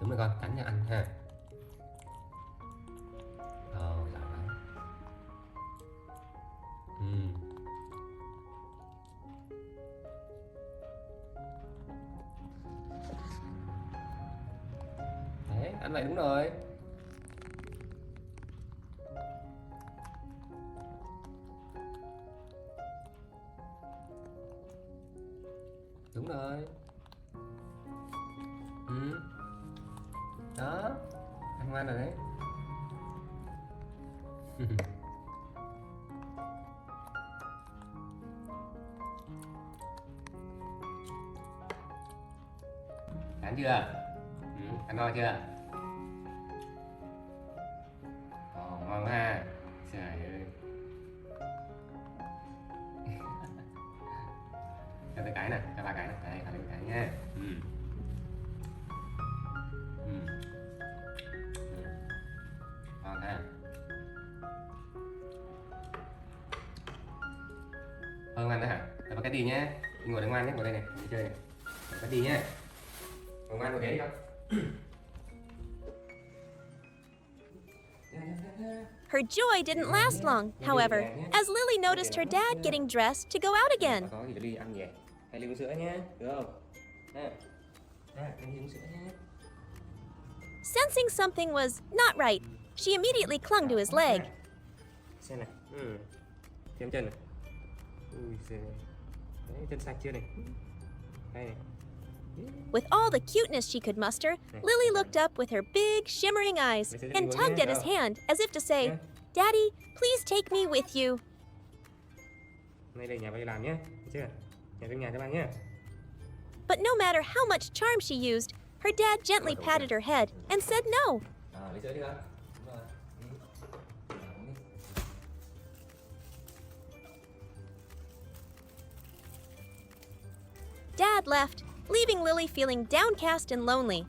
Speaker 3: Đúng rồi con, cắn nha ăn ha. Giỏi lắm. Đấy, ăn vậy đúng rồi. Đúng rồi. Đó, ăn ngoan rồi đấy. Ăn chưa? Ăn ngon chưa? Ngon ha. Trời ơi. Cho cái nè, cho ba cái nè. Đây, thả lên cái nha. Ngon ha. Ăn đó hả? Để bắt cái đi nhé. Đi ngồi đây ngoan nhé, ngồi đây này, đi chơi này. Để bắt đi nhé. Ngồi ngoan ngồi ghế đi con.
Speaker 1: Her joy didn't last long, however, as Lily noticed her dad getting dressed to go out again.
Speaker 3: Có gì đi ăn nhỉ? Hay ly uống sữa nhé, được không? Anh uống sữa nhé.
Speaker 1: Sensing something was not right, she immediately clung to his leg.
Speaker 3: Xem này. Thêm chân này. Ui giời. Đấy, chân sạch chưa này? Đây này.
Speaker 1: With all the cuteness she could muster, Lily looked up with her big, shimmering eyes and tugged at his hand as if to say, "Daddy, please take me with you."
Speaker 3: Nay đây nhà ba đi làm nhé, được chưa? Nhà trong nhà cho ba nhé.
Speaker 1: But no matter how much charm she used, her dad gently patted her head and said no.
Speaker 3: Lấy sữa đi con. Đúng rồi.
Speaker 1: Dad left, leaving Lily feeling downcast and lonely.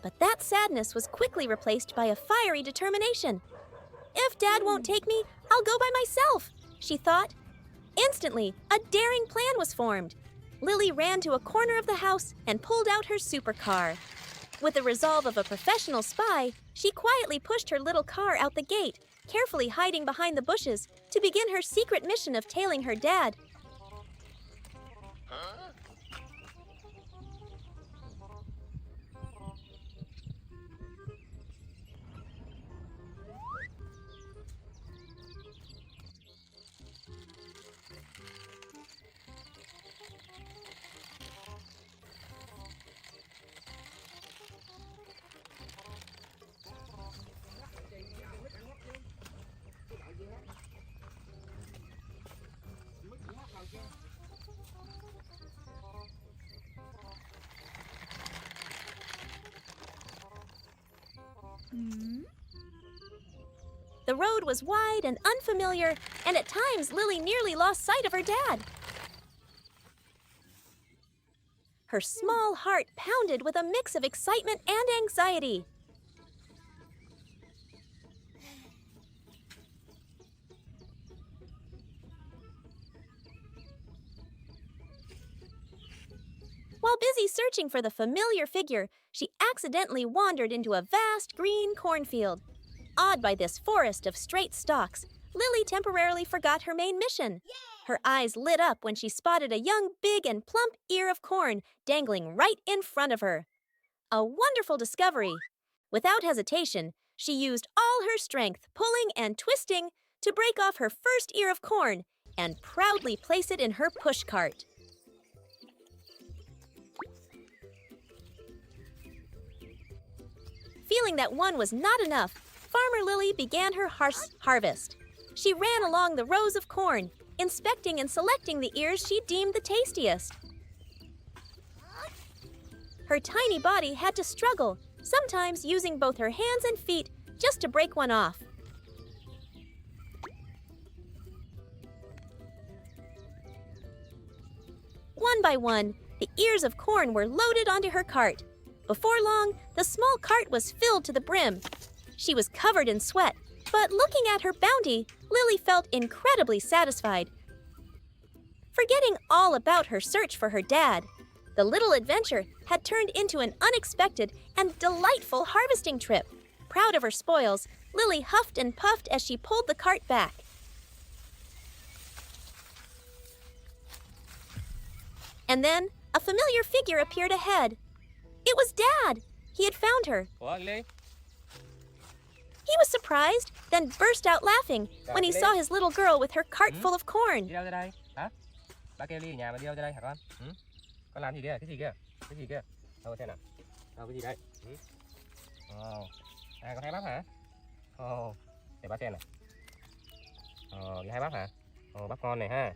Speaker 1: But that sadness was quickly replaced by a fiery determination. If Dad won't take me, I'll go by myself, she thought. Instantly, a daring plan was formed. Lily ran to a corner of the house and pulled out her supercar. With the resolve of a professional spy, she quietly pushed her little car out the gate, carefully hiding behind the bushes to begin her secret mission of tailing her dad. The road was wide and unfamiliar, and at times Lily nearly lost sight of her dad. Her small heart pounded with a mix of excitement and anxiety. While busy searching for the familiar figure, she accidentally wandered into a vast green cornfield. Awed by this forest of straight stalks, Lily temporarily forgot her main mission. Her eyes lit up when she spotted a young, big, and plump ear of corn dangling right in front of her. A wonderful discovery! Without hesitation, she used all her strength, pulling and twisting, to break off her first ear of corn and proudly place it in her pushcart. Feeling that one was not enough, Farmer Lily began her harvest. She ran along the rows of corn, inspecting and selecting the ears she deemed the tastiest. Her tiny body had to struggle, sometimes using both her hands and feet just to break one off. One by one, the ears of corn were loaded onto her cart. Before long, the small cart was filled to the brim. She was covered in sweat, but looking at her bounty, Lily felt incredibly satisfied. Forgetting all about her search for her dad, the little adventure had turned into an unexpected and delightful harvesting trip. Proud of her spoils, Lily huffed and puffed as she pulled the cart back. And then, a familiar figure appeared ahead. It was Dad! He had found her.
Speaker 3: Ủa, Lily?
Speaker 1: He was surprised, then burst out laughing when he saw his little girl with her cart full of corn.
Speaker 3: Đi đâu ra đây? Hả? Ba kêu Ly ở nhà mà đi đâu ra đây hả con? Con làm gì kia? Cái gì kia? Cái gì kia? Đâu xem nào. Đâu cái gì đây? Ồ. À con hai bắp hả? Ồ. Để ba xem này. Ồ, hai bắp hả? Ồ, bắp ngon này ha.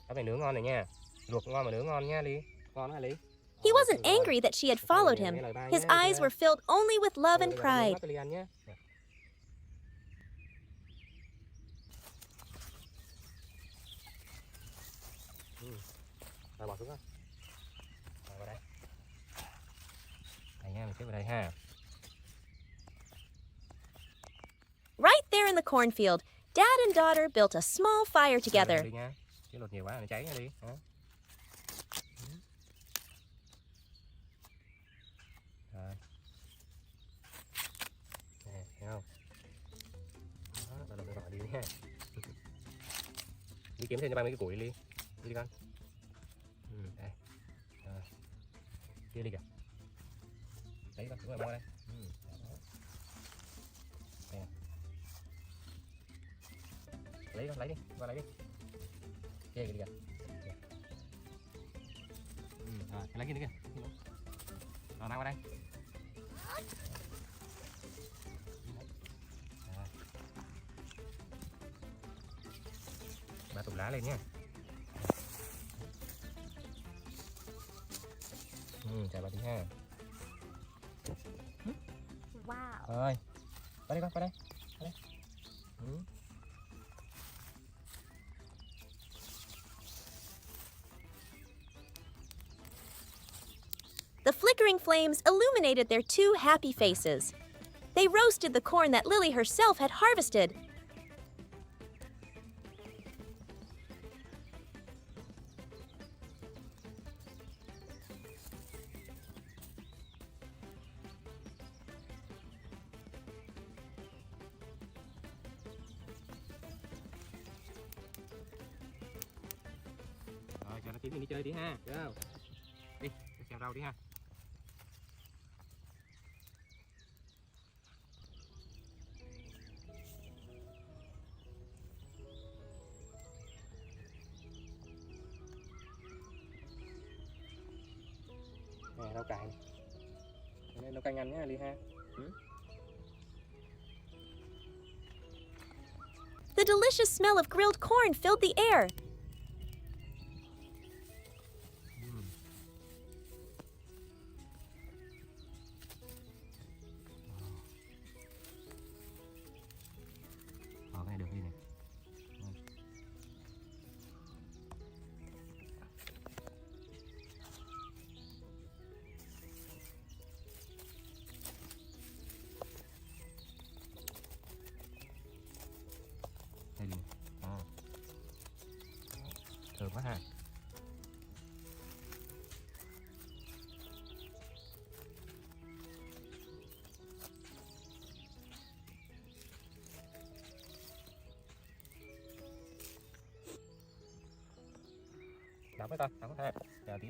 Speaker 3: Bắp này nướng ngon này nha. Luộc ngon mà nướng ngon nha Ly. Ngon hả Ly?
Speaker 1: He wasn't angry that she had followed him. His eyes were filled only with love and pride.
Speaker 3: Rồi bỏ xuống thôi. Rồi vào đây. Đây nha, mình xếp vào đây ha.
Speaker 1: Right there in the cornfield, Dad and daughter built a small fire together.
Speaker 3: Đi nha. Chứ lột nhiều quá nó cháy nha đi. Hả? Rồi. Nè, thấy không? Đó, bắt đầu gọi đi nha. Đi kiếm thêm cho ba mấy cái củi đi. Đi con. Đây. Rồi. Kia đi kìa. Đấy con, đúng rồi, mua đây. Đây nè. Lấy con, lấy đi, qua lấy đi. Kia kìa. Rồi, lấy kia nữa kìa. Rồi, mang qua đây. Rồi. Ba tụt lá lên nhé. Chào bà tí ha.
Speaker 2: Wow.
Speaker 3: Rồi. Qua đây con, qua đây. Qua đây.
Speaker 1: The flickering flames illuminated their two happy faces. They roasted the corn that Lily herself had harvested.
Speaker 3: Rồi, cho nó kiếm đi chơi đi ha. Được không? Đi xem rau đi ha. Nè, rau cải. Nên nấu canh ăn nhá Ly ha.
Speaker 1: The delicious smell of grilled corn filled the air.
Speaker 3: ha. Đóng với con, đóng ha. Chờ tí.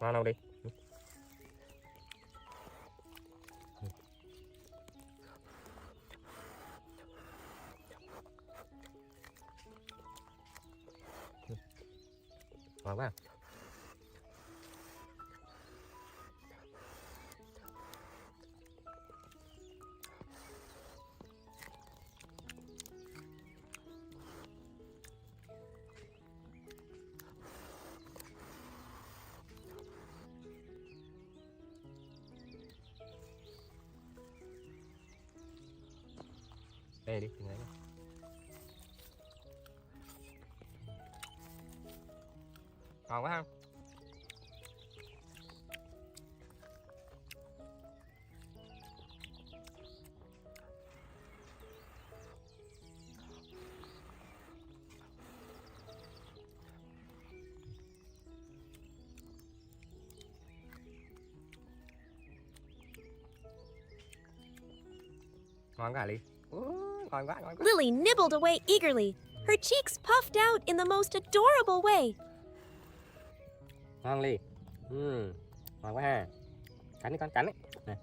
Speaker 3: Ngon đâu đi. Ngon quá. Đây đi, này. Ngon quá ha. Ngon quá Ly. Ngon quá, ngon quá.
Speaker 1: Lily nibbled away eagerly, her cheeks puffed out in the most adorable way.
Speaker 3: Ngon Ly. Ngon quá ha. Cắn đi con, cắn đi. Này.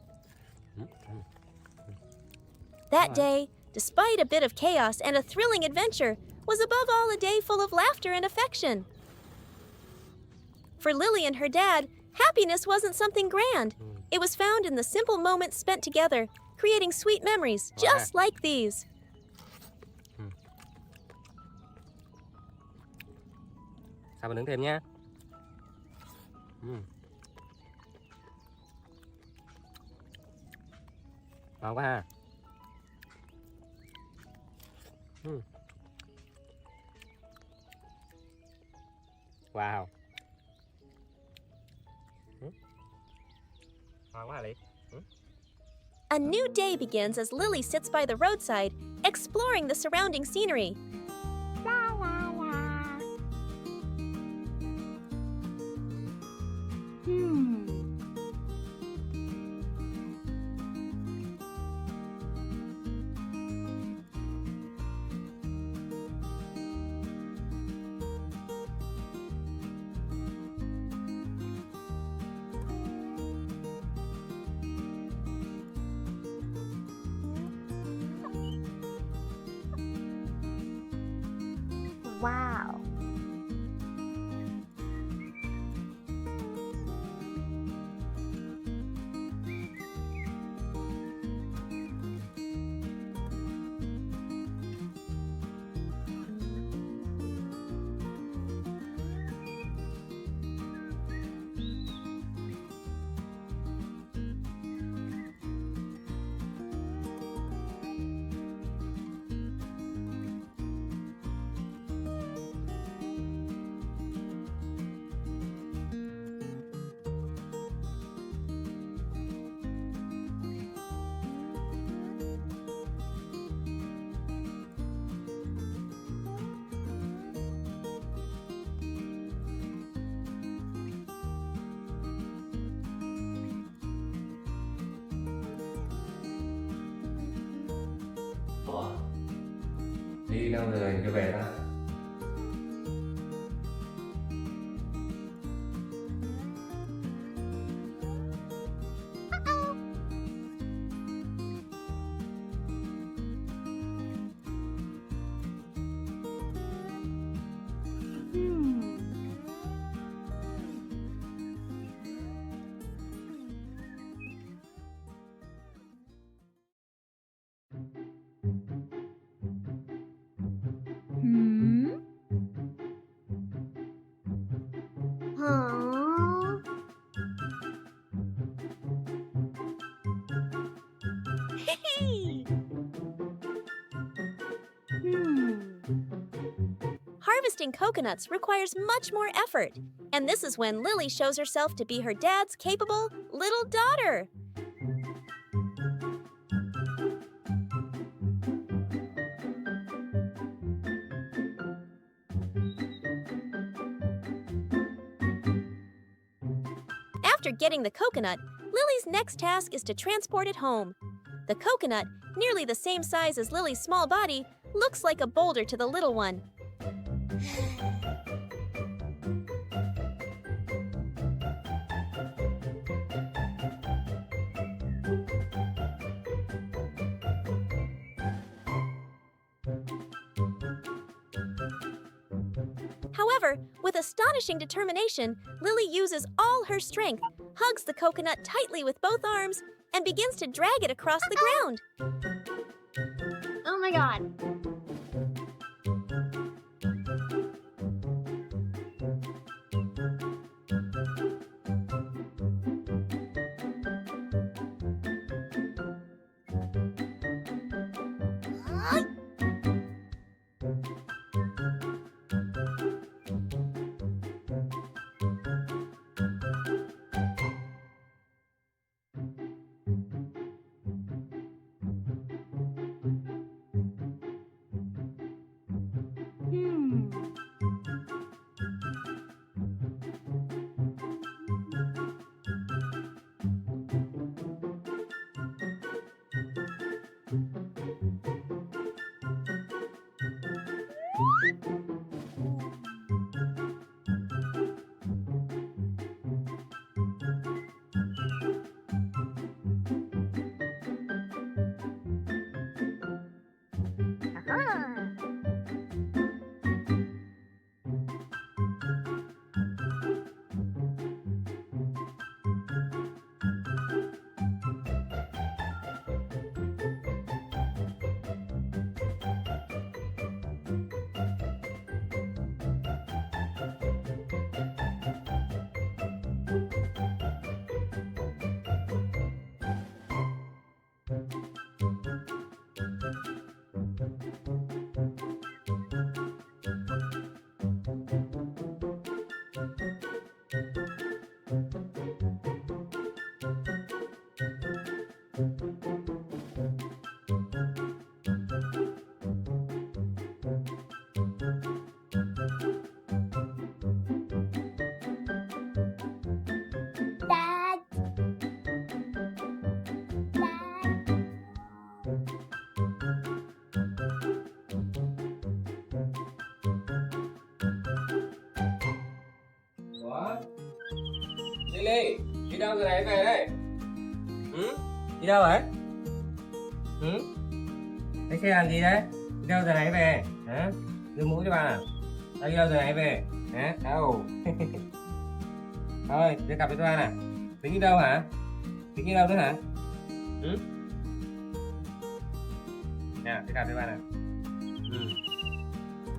Speaker 1: That day, despite a bit of chaos and a thrilling adventure, was above all a day full of laughter and affection. For Lily and her dad, happiness wasn't something grand. It was found in the simple moments spent together, creating sweet memories just like these.
Speaker 3: Sao mình nướng thêm nha. Ngon quá ha. Wow. Ngon quá Ly.
Speaker 1: A new day begins as Lily sits by the roadside, exploring the surrounding scenery.
Speaker 2: Wow.
Speaker 3: Đi đâu rồi chưa về ta?
Speaker 1: crushing coconuts requires much more effort, and this is when Lily shows herself to be her dad's capable little daughter. After getting the coconut, Lily's next task is to transport it home. The coconut, nearly the same size as Lily's small body, looks like a boulder to the little one. However, with astonishing determination, Lily uses all her strength, hugs the coconut tightly with both arms, and begins to drag it across the ground.
Speaker 2: Oh my god. Dad.
Speaker 3: Ủa? Lily, đi đâu giờ này về đây? Đi đâu vậy? Cái xe làm gì đấy? Đi đâu giờ này về? Hả? Đưa mũ cho bạn à? Tao đi đâu giờ này về? Hả? Đâu? Thôi, đưa cặp cho bạn à? Tính đi đâu hả? Tính đi đâu nữa hả? Nè, đưa cặp cho bạn à?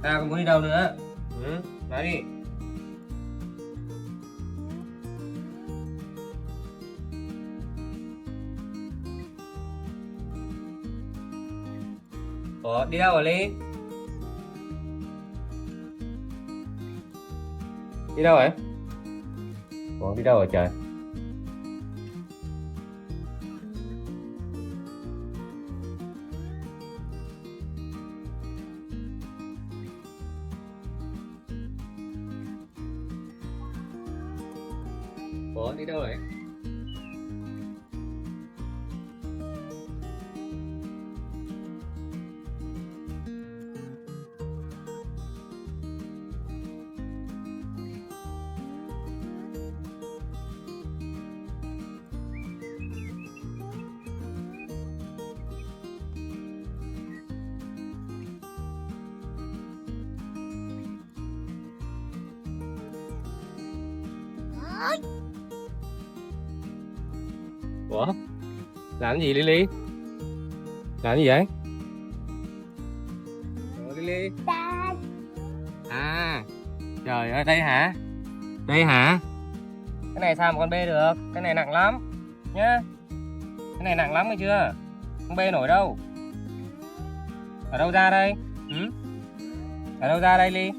Speaker 3: Tao không muốn đi đâu nữa. Nói đi. Ủa, đi đâu rồi Ly? Đi đâu vậy? Ủa, đi đâu rồi trời? Ủa, đi đâu vậy? Ủa? Làm gì Lily? Làm gì vậy? Ủa Lily?
Speaker 2: Dad.
Speaker 3: À, trời ơi, đây hả? Đây hả? Cái này sao mà con bê được? Cái này nặng lắm nhá. Cái này nặng lắm nghe chưa? Không bê nổi đâu. Ở đâu ra đây? Ở đâu ra đây Ly?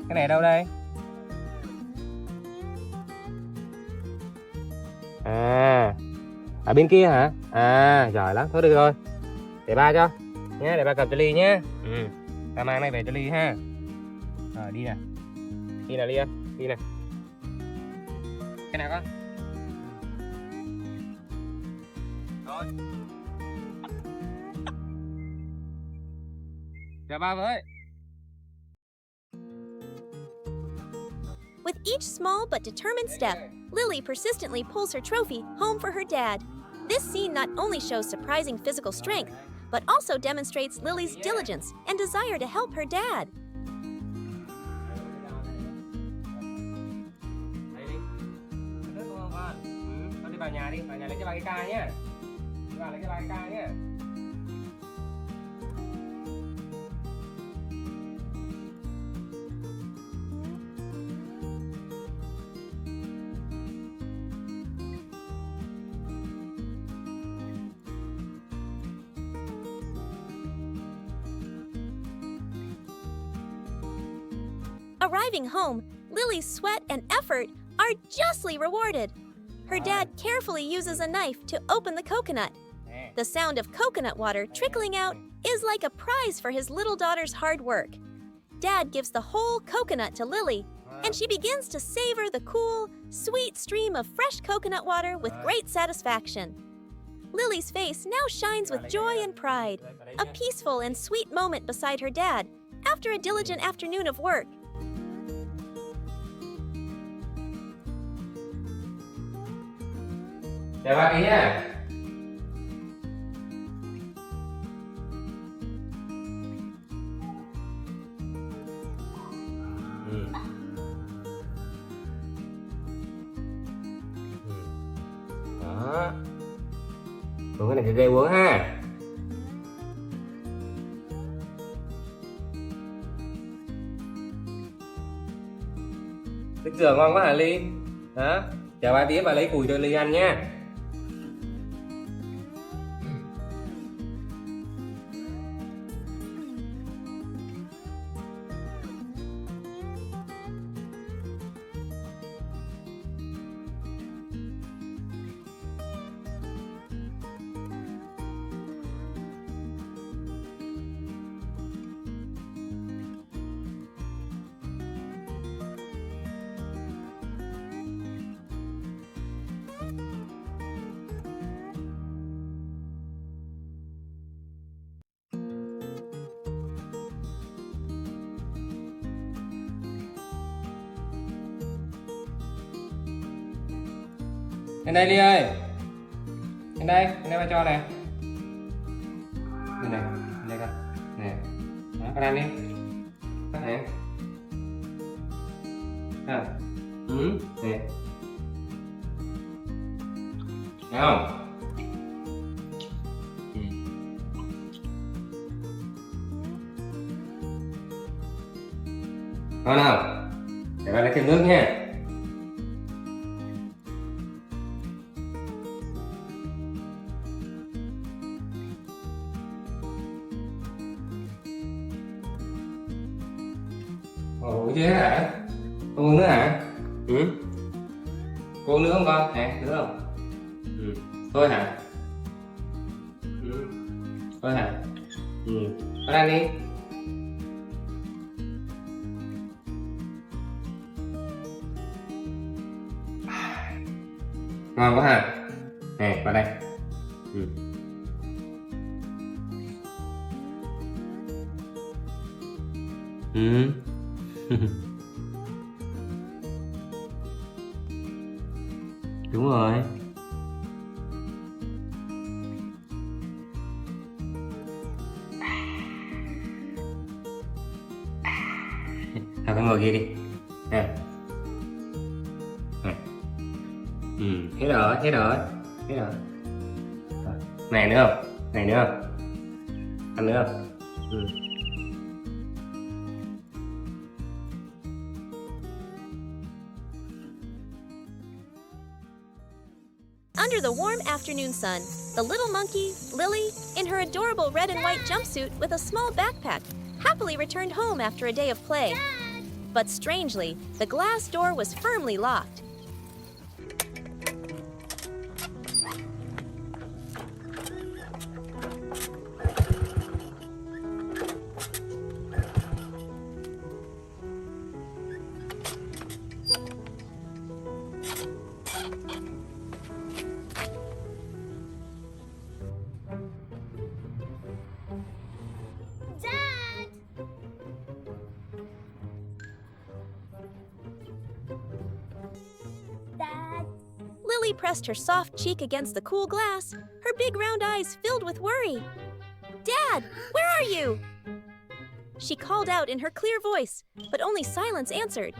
Speaker 3: Cái này đâu đây? À, ở bên kia hả? À, giỏi lắm. Thôi được rồi. Để ba cho. Nhé, để ba cầm cho Ly nhé. Ta mang này về cho Ly ha. Rồi, đi nè. Đi nào Ly ơi. Đi nè. Cái nào con? Rồi. Chào ba với.
Speaker 1: With each small but determined step, Lily persistently pulls her trophy home for her dad. This scene not only shows surprising physical strength, but also demonstrates Lily's diligence and desire to help her dad.
Speaker 3: Con đi vào nhà lấy cho ba cái ca nhé. Đi vào lấy cho ba cái ca nhé.
Speaker 1: Arriving home, Lily's sweat and effort are justly rewarded. Her dad carefully uses a knife to open the coconut. The sound of coconut water trickling out is like a prize for his little daughter's hard work. Dad gives the whole coconut to Lily, and she begins to savor the cool, sweet stream of fresh coconut water with great satisfaction. Lily's face now shines with joy and pride, a peaceful and sweet moment beside her dad after a diligent afternoon of work.
Speaker 3: Chào ba tí nha. Đó. Uống cái này thì ghê uống ha. Thức dừa ngon quá hả Ly? Đó. Chào ba tí, bà lấy cùi cho Ly ăn nha. Lên đây Ly ơi. Lên đây ba cho này. Đây con. Nè. Đó, con ăn đi. Con này. À. Nè. Thấy không? Ngon không? Để ba lấy thêm nước nha. Ủa chứ hả? Con uống nữa hả? Cô uống nữa không con? Nè, nữa không? Thôi hả? Thôi hả? Con ăn đi. Ngon quá hả? Nè, vào đây. Đúng rồi. Thôi phải ngồi kia đi. Nè. Hết rồi. Này nữa không? Ăn nữa không?
Speaker 1: Under the warm afternoon sun, the little monkey, Lily, in her adorable red and white jumpsuit with a small backpack, happily returned home after a day of play. But strangely, the glass door was firmly locked.
Speaker 2: Dad! Dad!
Speaker 1: Lily pressed her soft cheek against the cool glass, her big round eyes filled with worry. "Dad, where are you?" She called out in her clear voice, but only silence answered.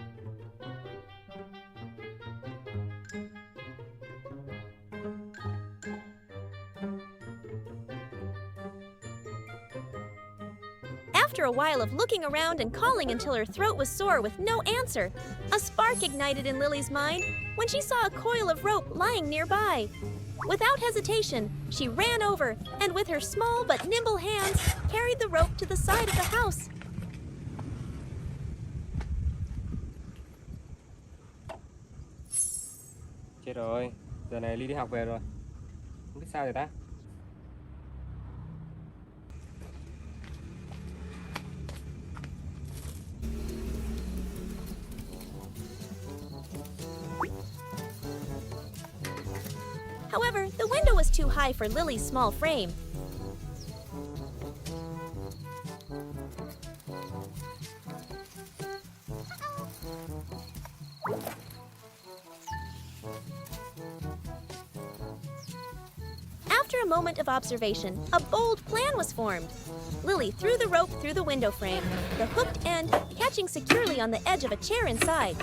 Speaker 1: After a while of looking around and calling until her throat was sore with no answer, a spark ignited in Lily's mind when she saw a coil of rope lying nearby. Without hesitation, she ran over and with her small but nimble hands carried the rope to the side of the house.
Speaker 3: Chết rồi, giờ này Ly đi học về rồi. Không biết sao rồi ta.
Speaker 1: However, the window was too high for Lily's small frame. After a moment of observation, a bold plan was formed. Lily threw the rope through the window frame, the hooked end catching securely on the edge of a chair inside.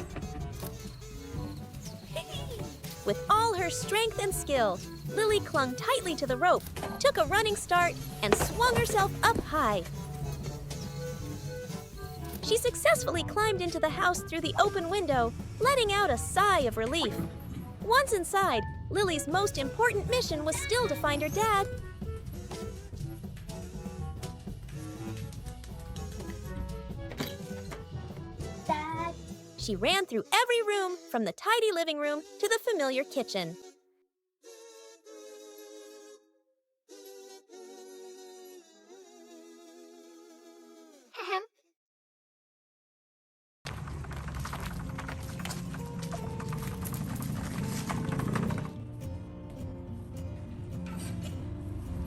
Speaker 1: With all her strength and skill, Lily clung tightly to the rope, took a running start, and swung herself up high. She successfully climbed into the house through the open window, letting out a sigh of relief. Once inside, Lily's most important mission was still to find her dad.
Speaker 2: Dad!
Speaker 1: She ran through every room, from the tidy living room to the familiar kitchen.
Speaker 2: Ahem.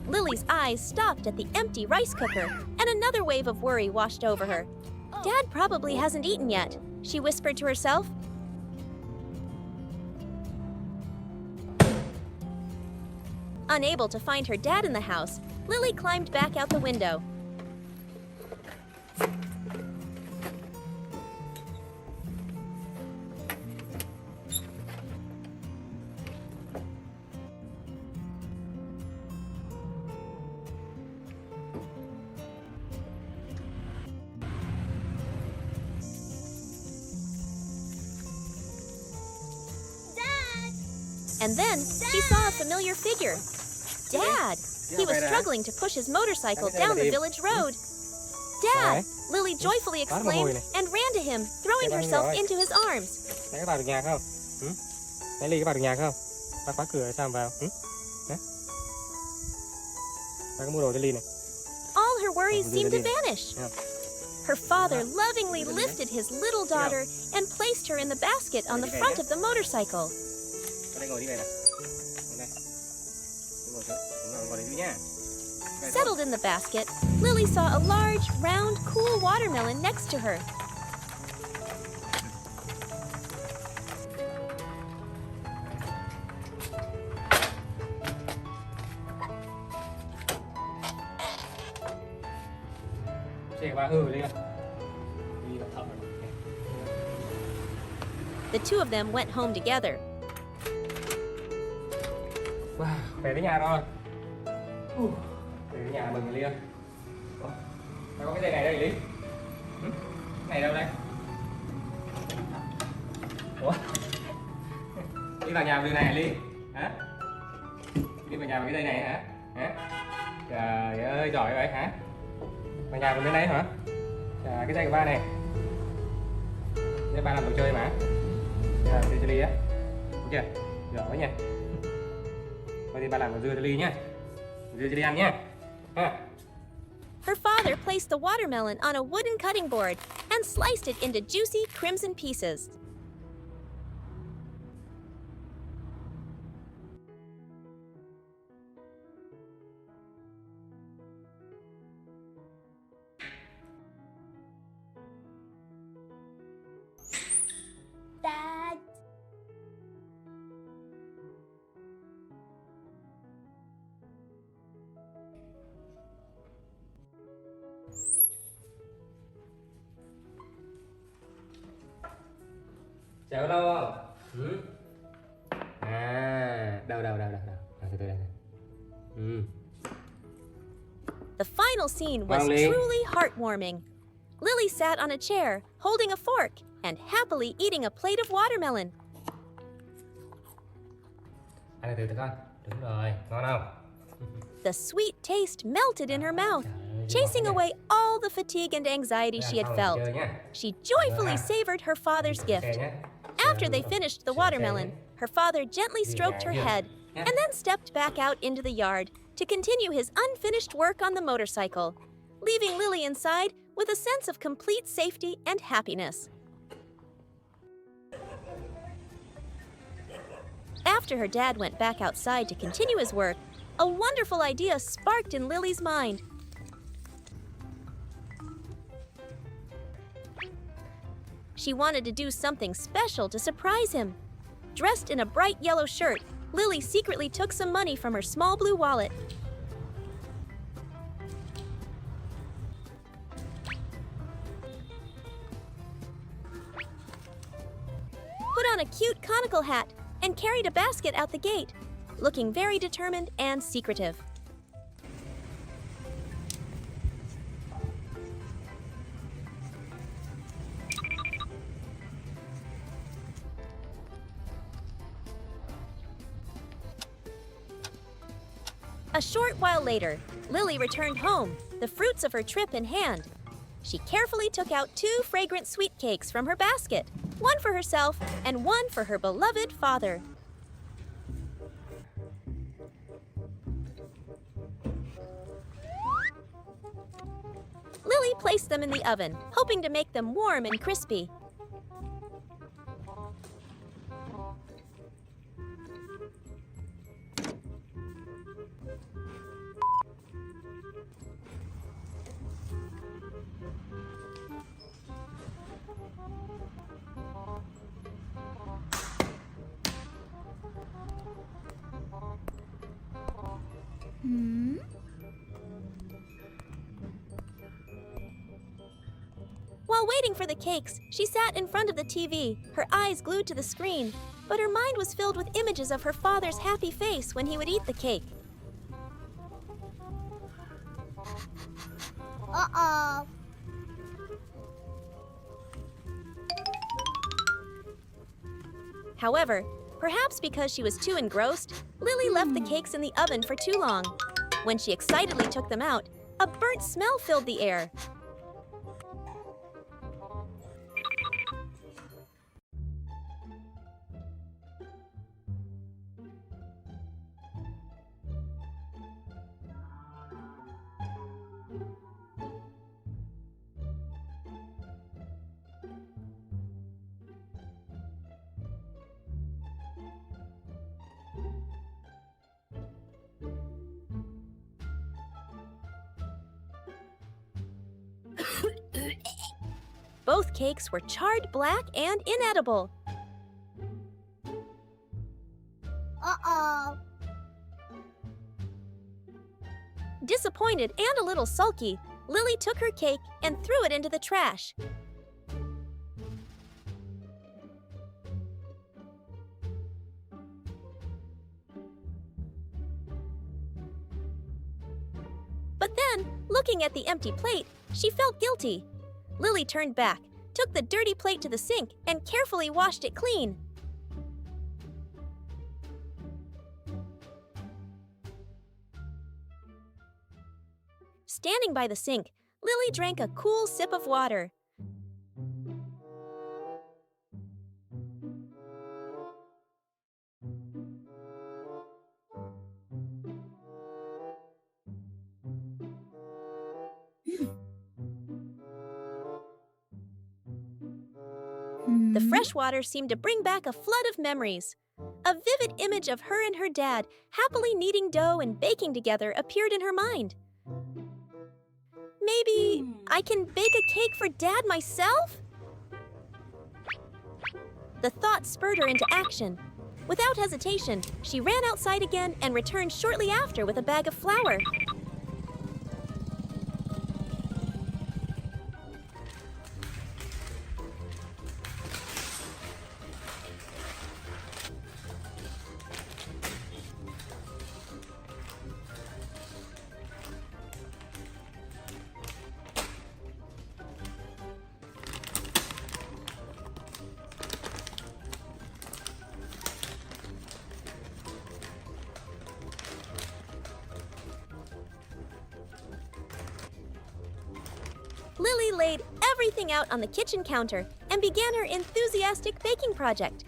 Speaker 1: Lily's eyes stopped at the empty rice cooker, and another wave of worry washed over her. Dad probably hasn't eaten yet, she whispered to herself. Unable to find her dad in the house, Lily climbed back out the window. And then she saw a familiar figure. Dad! He was struggling to push his motorcycle down the village road. Dad! Lily joyfully exclaimed and ran to him, throwing herself into his arms.
Speaker 3: Nãy có vào được nhà không? Nãy Ly có vào được nhà không? Bác khóa cửa sao vào? Bác có mua đồ cho Ly này.
Speaker 1: All her worries seemed to vanish. Her father lovingly lifted his little daughter and placed her in the basket on the front of the motorcycle.
Speaker 3: Đây ngồi đi về này. Đây. Ngồi đây đi nha.
Speaker 1: Settled in the basket, Lily saw a large, round, cool watermelon next to her. The two of them went home together.
Speaker 3: Wow, về đến nhà rồi. Về đến nhà mừng Ly ơi. Mày có cái dây này đây Ly? Này đâu đây? Ủa? Đi vào nhà bằng cái này Ly? Hả? Đi vào nhà bằng cái dây này hả? Hả? Trời ơi, giỏi vậy hả? Vào nhà bằng cái này hả? Cái dây của ba này. Để ba làm đồ chơi mà. Làm dưa chili á. Được chưa? Giỏi nha. Thôi thì ba làm dưa chili nhá. Dưa chili ăn nhá. Ha.
Speaker 1: Her father placed the watermelon on a wooden cutting board and sliced it into juicy crimson pieces.
Speaker 2: Dad.
Speaker 3: Chờ lâu không? Ừ. À, đâu. Từ từ đây. Ừ.
Speaker 1: The final scene was
Speaker 3: Molly.
Speaker 1: truly heartwarming. Lily sat on a chair, holding a fork, and happily eating a plate of watermelon.
Speaker 3: Ăn từ từ con. Đúng rồi, ngon không?
Speaker 1: The sweet taste melted in her mouth, chasing away all the fatigue and anxiety she had felt. She joyfully savored her father's gift. After they finished the watermelon, her father gently stroked her head and then stepped back out into the yard to continue his unfinished work on the motorcycle, leaving Lily inside with a sense of complete safety and happiness. After her dad went back outside to continue his work, a wonderful idea sparked in Lily's mind. She wanted to do something special to surprise him. Dressed in a bright yellow shirt, Lily secretly took some money from her small blue wallet. Put on a cute conical hat and carried a basket out the gate, looking very determined and secretive. A short while later, Lily returned home, the fruits of her trip in hand. She carefully took out 2 fragrant sweet cakes from her basket, one for herself and one for her beloved father. Lily placed them in the oven, hoping to make them warm and crispy. While waiting for the cakes, she sat in front of the TV, her eyes glued to the screen, but her mind was filled with images of her father's happy face when he would eat the cake.
Speaker 2: Uh-oh.
Speaker 1: However, perhaps because she was too engrossed, Lily left the cakes in the oven for too long. When she excitedly took them out, a burnt smell filled the air. Both cakes were charred black and inedible.
Speaker 2: Uh-oh.
Speaker 1: Disappointed and a little sulky, Lily took her cake and threw it into the trash. But then, looking at the empty plate, she felt guilty. Lily turned back, took the dirty plate to the sink, and carefully washed it clean. Standing by the sink, Lily drank a cool sip of water. fresh water seemed to bring back a flood of memories. A vivid image of her and her dad happily kneading dough and baking together appeared in her mind. Maybe I can bake a cake for Dad myself? The thought spurred her into action. Without hesitation, she ran outside again and returned shortly after with a bag of flour. Lily laid everything out on the kitchen counter and began her enthusiastic baking project.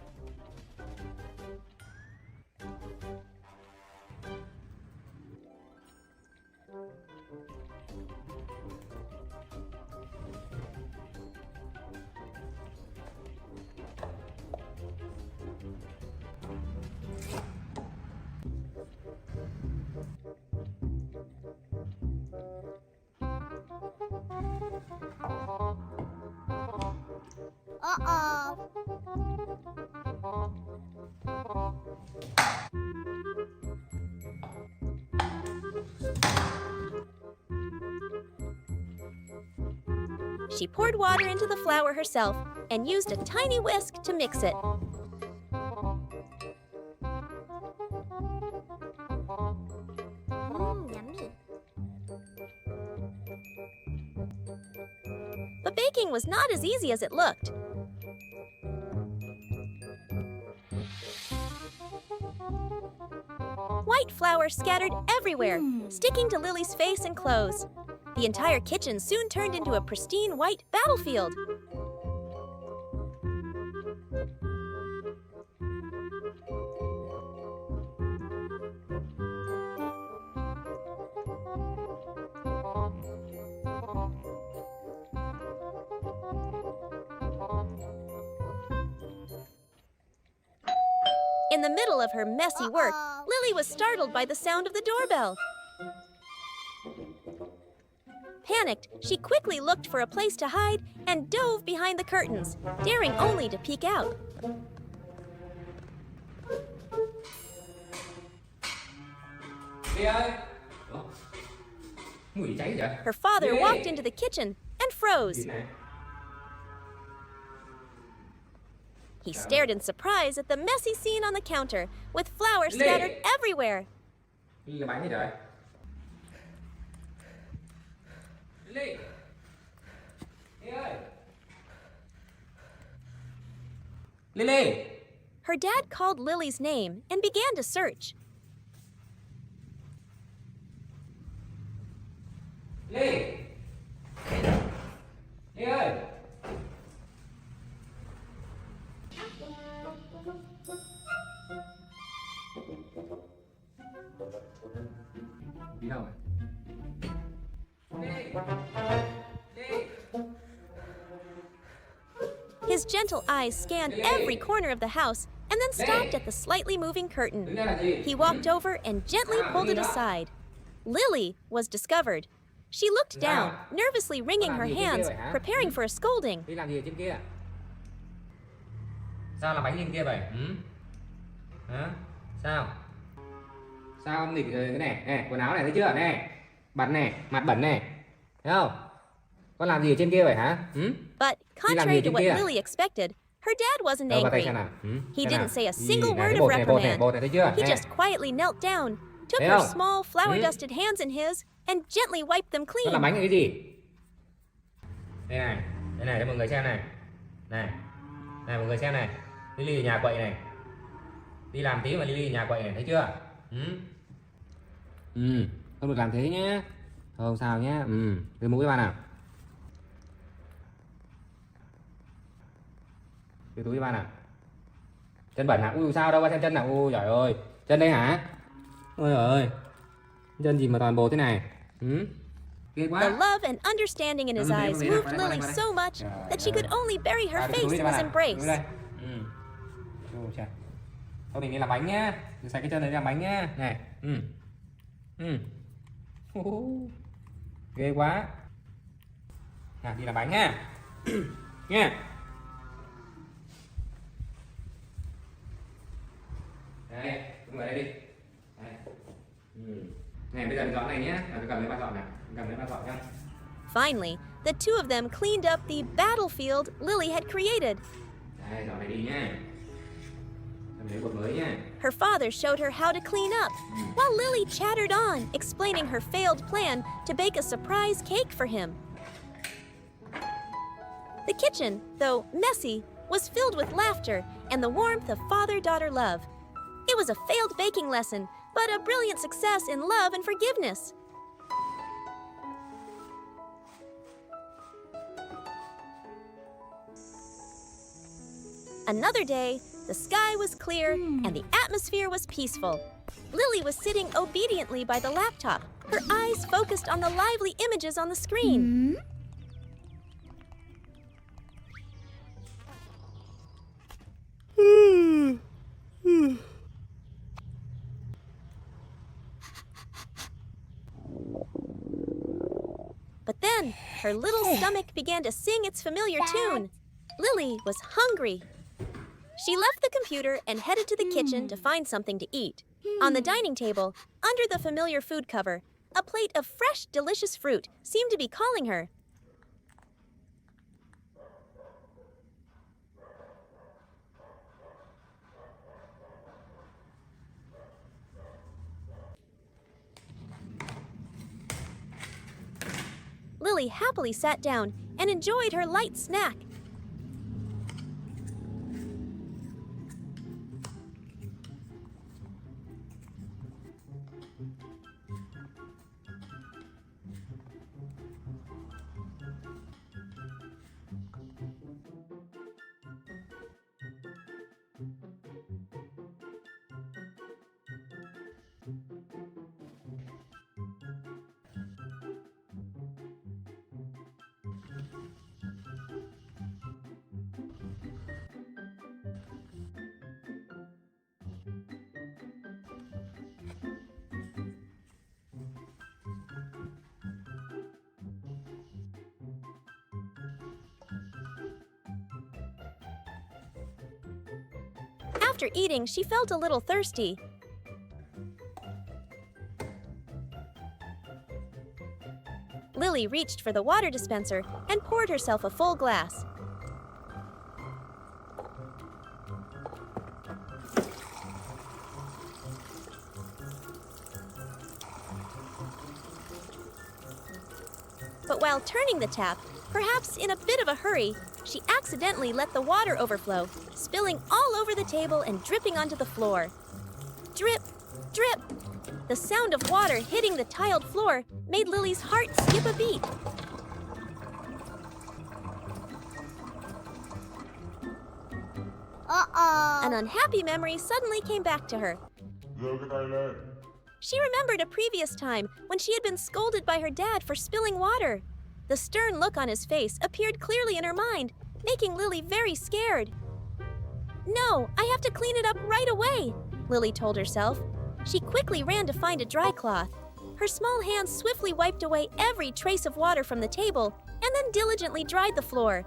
Speaker 2: Uh-oh.
Speaker 1: She poured water into the flour herself and used a tiny whisk to mix it.
Speaker 2: Yummy.
Speaker 1: But baking was not as easy as it looked. White flour scattered everywhere, sticking to Lily's face and clothes. The entire kitchen soon turned into a pristine white battlefield. In the middle of her messy work, Lily was startled by the sound of the doorbell. Panicked, she quickly looked for a place to hide and dove behind the curtains, daring only to peek out.
Speaker 3: Đi ơi. Ủa? Mùi gì cháy vậy?
Speaker 1: Her father
Speaker 3: Lily!
Speaker 1: walked into the kitchen and froze.
Speaker 3: Gì này?
Speaker 1: He stared in surprise at the messy scene on the counter, with flour
Speaker 3: Lily!
Speaker 1: scattered everywhere.
Speaker 3: Lily là bánh gì trời? Lily! Lily ơi! Lily!
Speaker 1: Her dad called Lily's name and began to search.
Speaker 3: Lily! Lily ơi! Đi đâu rồi? Lily! Lily!
Speaker 1: His gentle eyes scanned every corner of the house and then stopped at the slightly moving
Speaker 3: Đứng
Speaker 1: curtain.
Speaker 3: đây là gì?
Speaker 1: He walked over and gently pulled it aside. Lily was discovered. She looked down, nervously wringing her hands, preparing for a scolding.
Speaker 3: Đi làm gì ở trên kia? Sao làm bánh trên kia vậy? Hả? Sao? Sao ông nghịch cái này? Nè, quần áo này thấy chưa? Nè, bẩn này, mặt bẩn này. Thấy không? Con làm gì ở trên kia vậy hả?
Speaker 1: But contrary to what Lily expected, her dad wasn't
Speaker 3: Vào tay
Speaker 1: angry.
Speaker 3: xem nào.
Speaker 1: He
Speaker 3: Xem
Speaker 1: didn't
Speaker 3: nào.
Speaker 1: say a
Speaker 3: Gì
Speaker 1: single
Speaker 3: này,
Speaker 1: word
Speaker 3: cái
Speaker 1: of
Speaker 3: bột này,
Speaker 1: reprimand.
Speaker 3: bột này thấy chưa?
Speaker 1: He
Speaker 3: Nè.
Speaker 1: just quietly knelt down, took
Speaker 3: Thấy
Speaker 1: her
Speaker 3: không?
Speaker 1: small flour-dusted hands in his, and gently wiped them
Speaker 3: Con làm
Speaker 1: clean.
Speaker 3: bánh là cái gì? Đây này cho mọi người xem này. Này, này mọi người xem này. Lily ở nhà quậy này. Đi làm tí mà Lily ở nhà quậy này, thấy chưa? Không được làm thế nhé. Không sao nhé. Đưa mũi vào nào. Đưa túi vào nào. Chân bẩn hả? Ui sao đâu, qua xem chân nào. Ui giời ơi. Chân đây hả? Ôi giời ơi. Chân gì mà toàn bột thế này? Ghê quá.
Speaker 1: The love and understanding in his eyes moved Lily so much that she could only bury her face in his embrace.
Speaker 3: Thôi mình đi làm bánh nhá. Mình xài cái chân này đi làm bánh nhá. Này. Ghê quá. Nào đi làm bánh nha. Nha. Đây, đứng ở đây đi. Đây. Này bây giờ mình dọn này nhé. Mình cầm lấy ba dọn này. Mình cầm lấy ba dọn nhá.
Speaker 1: Finally, the two of them cleaned up the battlefield Lily had created.
Speaker 3: Đây, dọn này đi nhá. Lấy bột mới nhá.
Speaker 1: Her father showed her how to clean up, while Lily chattered on, explaining her failed plan to bake a surprise cake for him. The kitchen, though messy, was filled with laughter and the warmth of father-daughter love. It was a failed baking lesson, but a brilliant success in love and forgiveness. Another day, the sky was clear and the atmosphere was peaceful. Lily was sitting obediently by the laptop, her eyes focused on the lively images on the screen. But then, her little stomach began to sing its familiar tune. Lily was hungry. She left the computer and headed to the kitchen to find something to eat. On the dining table, under the familiar food cover, a plate of fresh, delicious fruit seemed to be calling her. Lily happily sat down and enjoyed her light snack. After eating, she felt a little thirsty. Lily reached for the water dispenser and poured herself a full glass. But while turning the tap, perhaps in a bit of a hurry, she accidentally let the water overflow, spilling all over the table and dripping onto the floor. Drip, drip! The sound of water hitting the tiled floor made Lily's heart skip a beat. An unhappy memory suddenly came back to her. She remembered a previous time when she had been scolded by her dad for spilling water. The stern look on his face appeared clearly in her mind, making Lily very scared. No, I have to clean it up right away, Lily told herself. She quickly ran to find a dry cloth. Her small hands swiftly wiped away every trace of water from the table and then diligently dried the floor.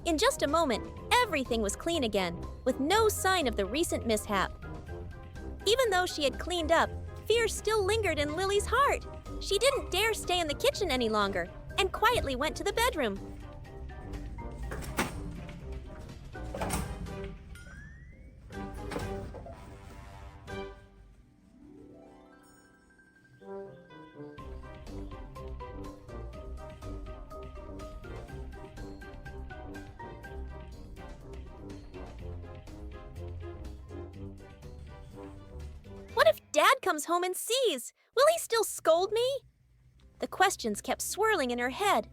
Speaker 1: In just a moment, everything was clean again, with no sign of the recent mishap. Even though she had cleaned up, fear still lingered in Lily's heart. She didn't dare stay in the kitchen any longer and quietly went to the bedroom. What if Dad comes home and sees? Will he still scold me? The questions kept swirling in her head.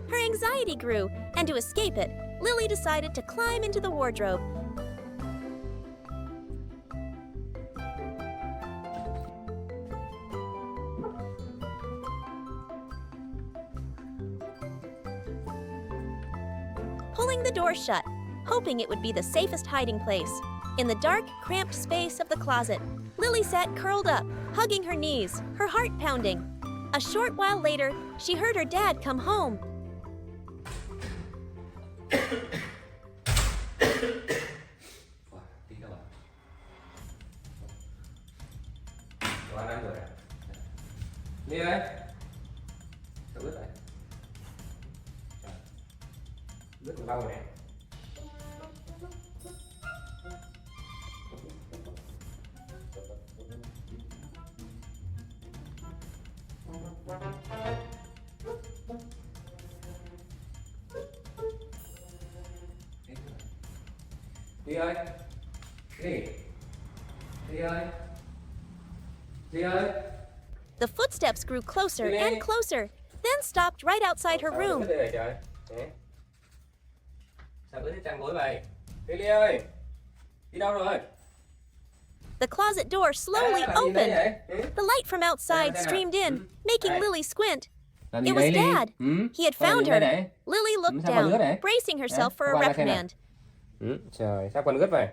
Speaker 1: Her anxiety grew, and to escape it, Lily decided to climb into the wardrobe. Pulling the door shut, hoping it would be the safest hiding place. In the dark, cramped space of the closet, Lily sat curled up, hugging her knees, her heart pounding. A short while later, she heard her dad come home.
Speaker 3: Đi đâu ạ? Đồ ăn ăn rồi à? Đi đây. Sao ướt vậy? Ướt còn lâu rồi nè. Đi ơi. Đi. Đi ơi. Đi ơi.
Speaker 1: The footsteps grew closer and closer, then stopped right outside her room.
Speaker 3: Sao ướt thế trời? Sao ướt thế chăn gối vậy? Đi ơi. Đi đâu rồi?
Speaker 1: The closet door slowly opened. The light from outside streamed in, making Lily squint. It was Dad. He had found her. Lily looked down, bracing herself for a reprimand.
Speaker 3: Trời, sao quần ướt vậy?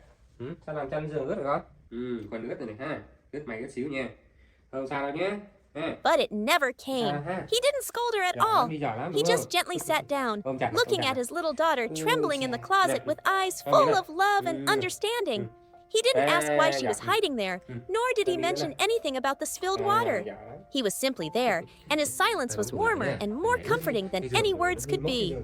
Speaker 3: Sao làm chân giường ướt rồi con? Quần ướt rồi này ha. Ướt mày ướt xíu nha. Không sao đâu nhé.
Speaker 1: But it never came. He didn't scold her at all. He just gently sat down, looking at his little daughter trembling in the closet with eyes full of love and understanding. He didn't ask why she was hiding there, nor did he mention anything about the spilled water. He was simply there, and his silence was warmer and more comforting than any words could be.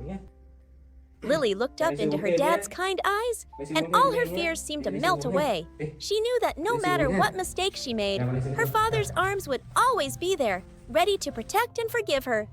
Speaker 1: Lily looked up into her dad's kind eyes, and all her fears seemed to melt away. She knew that no matter what mistake she made, her father's arms would always be there, ready to protect and forgive her.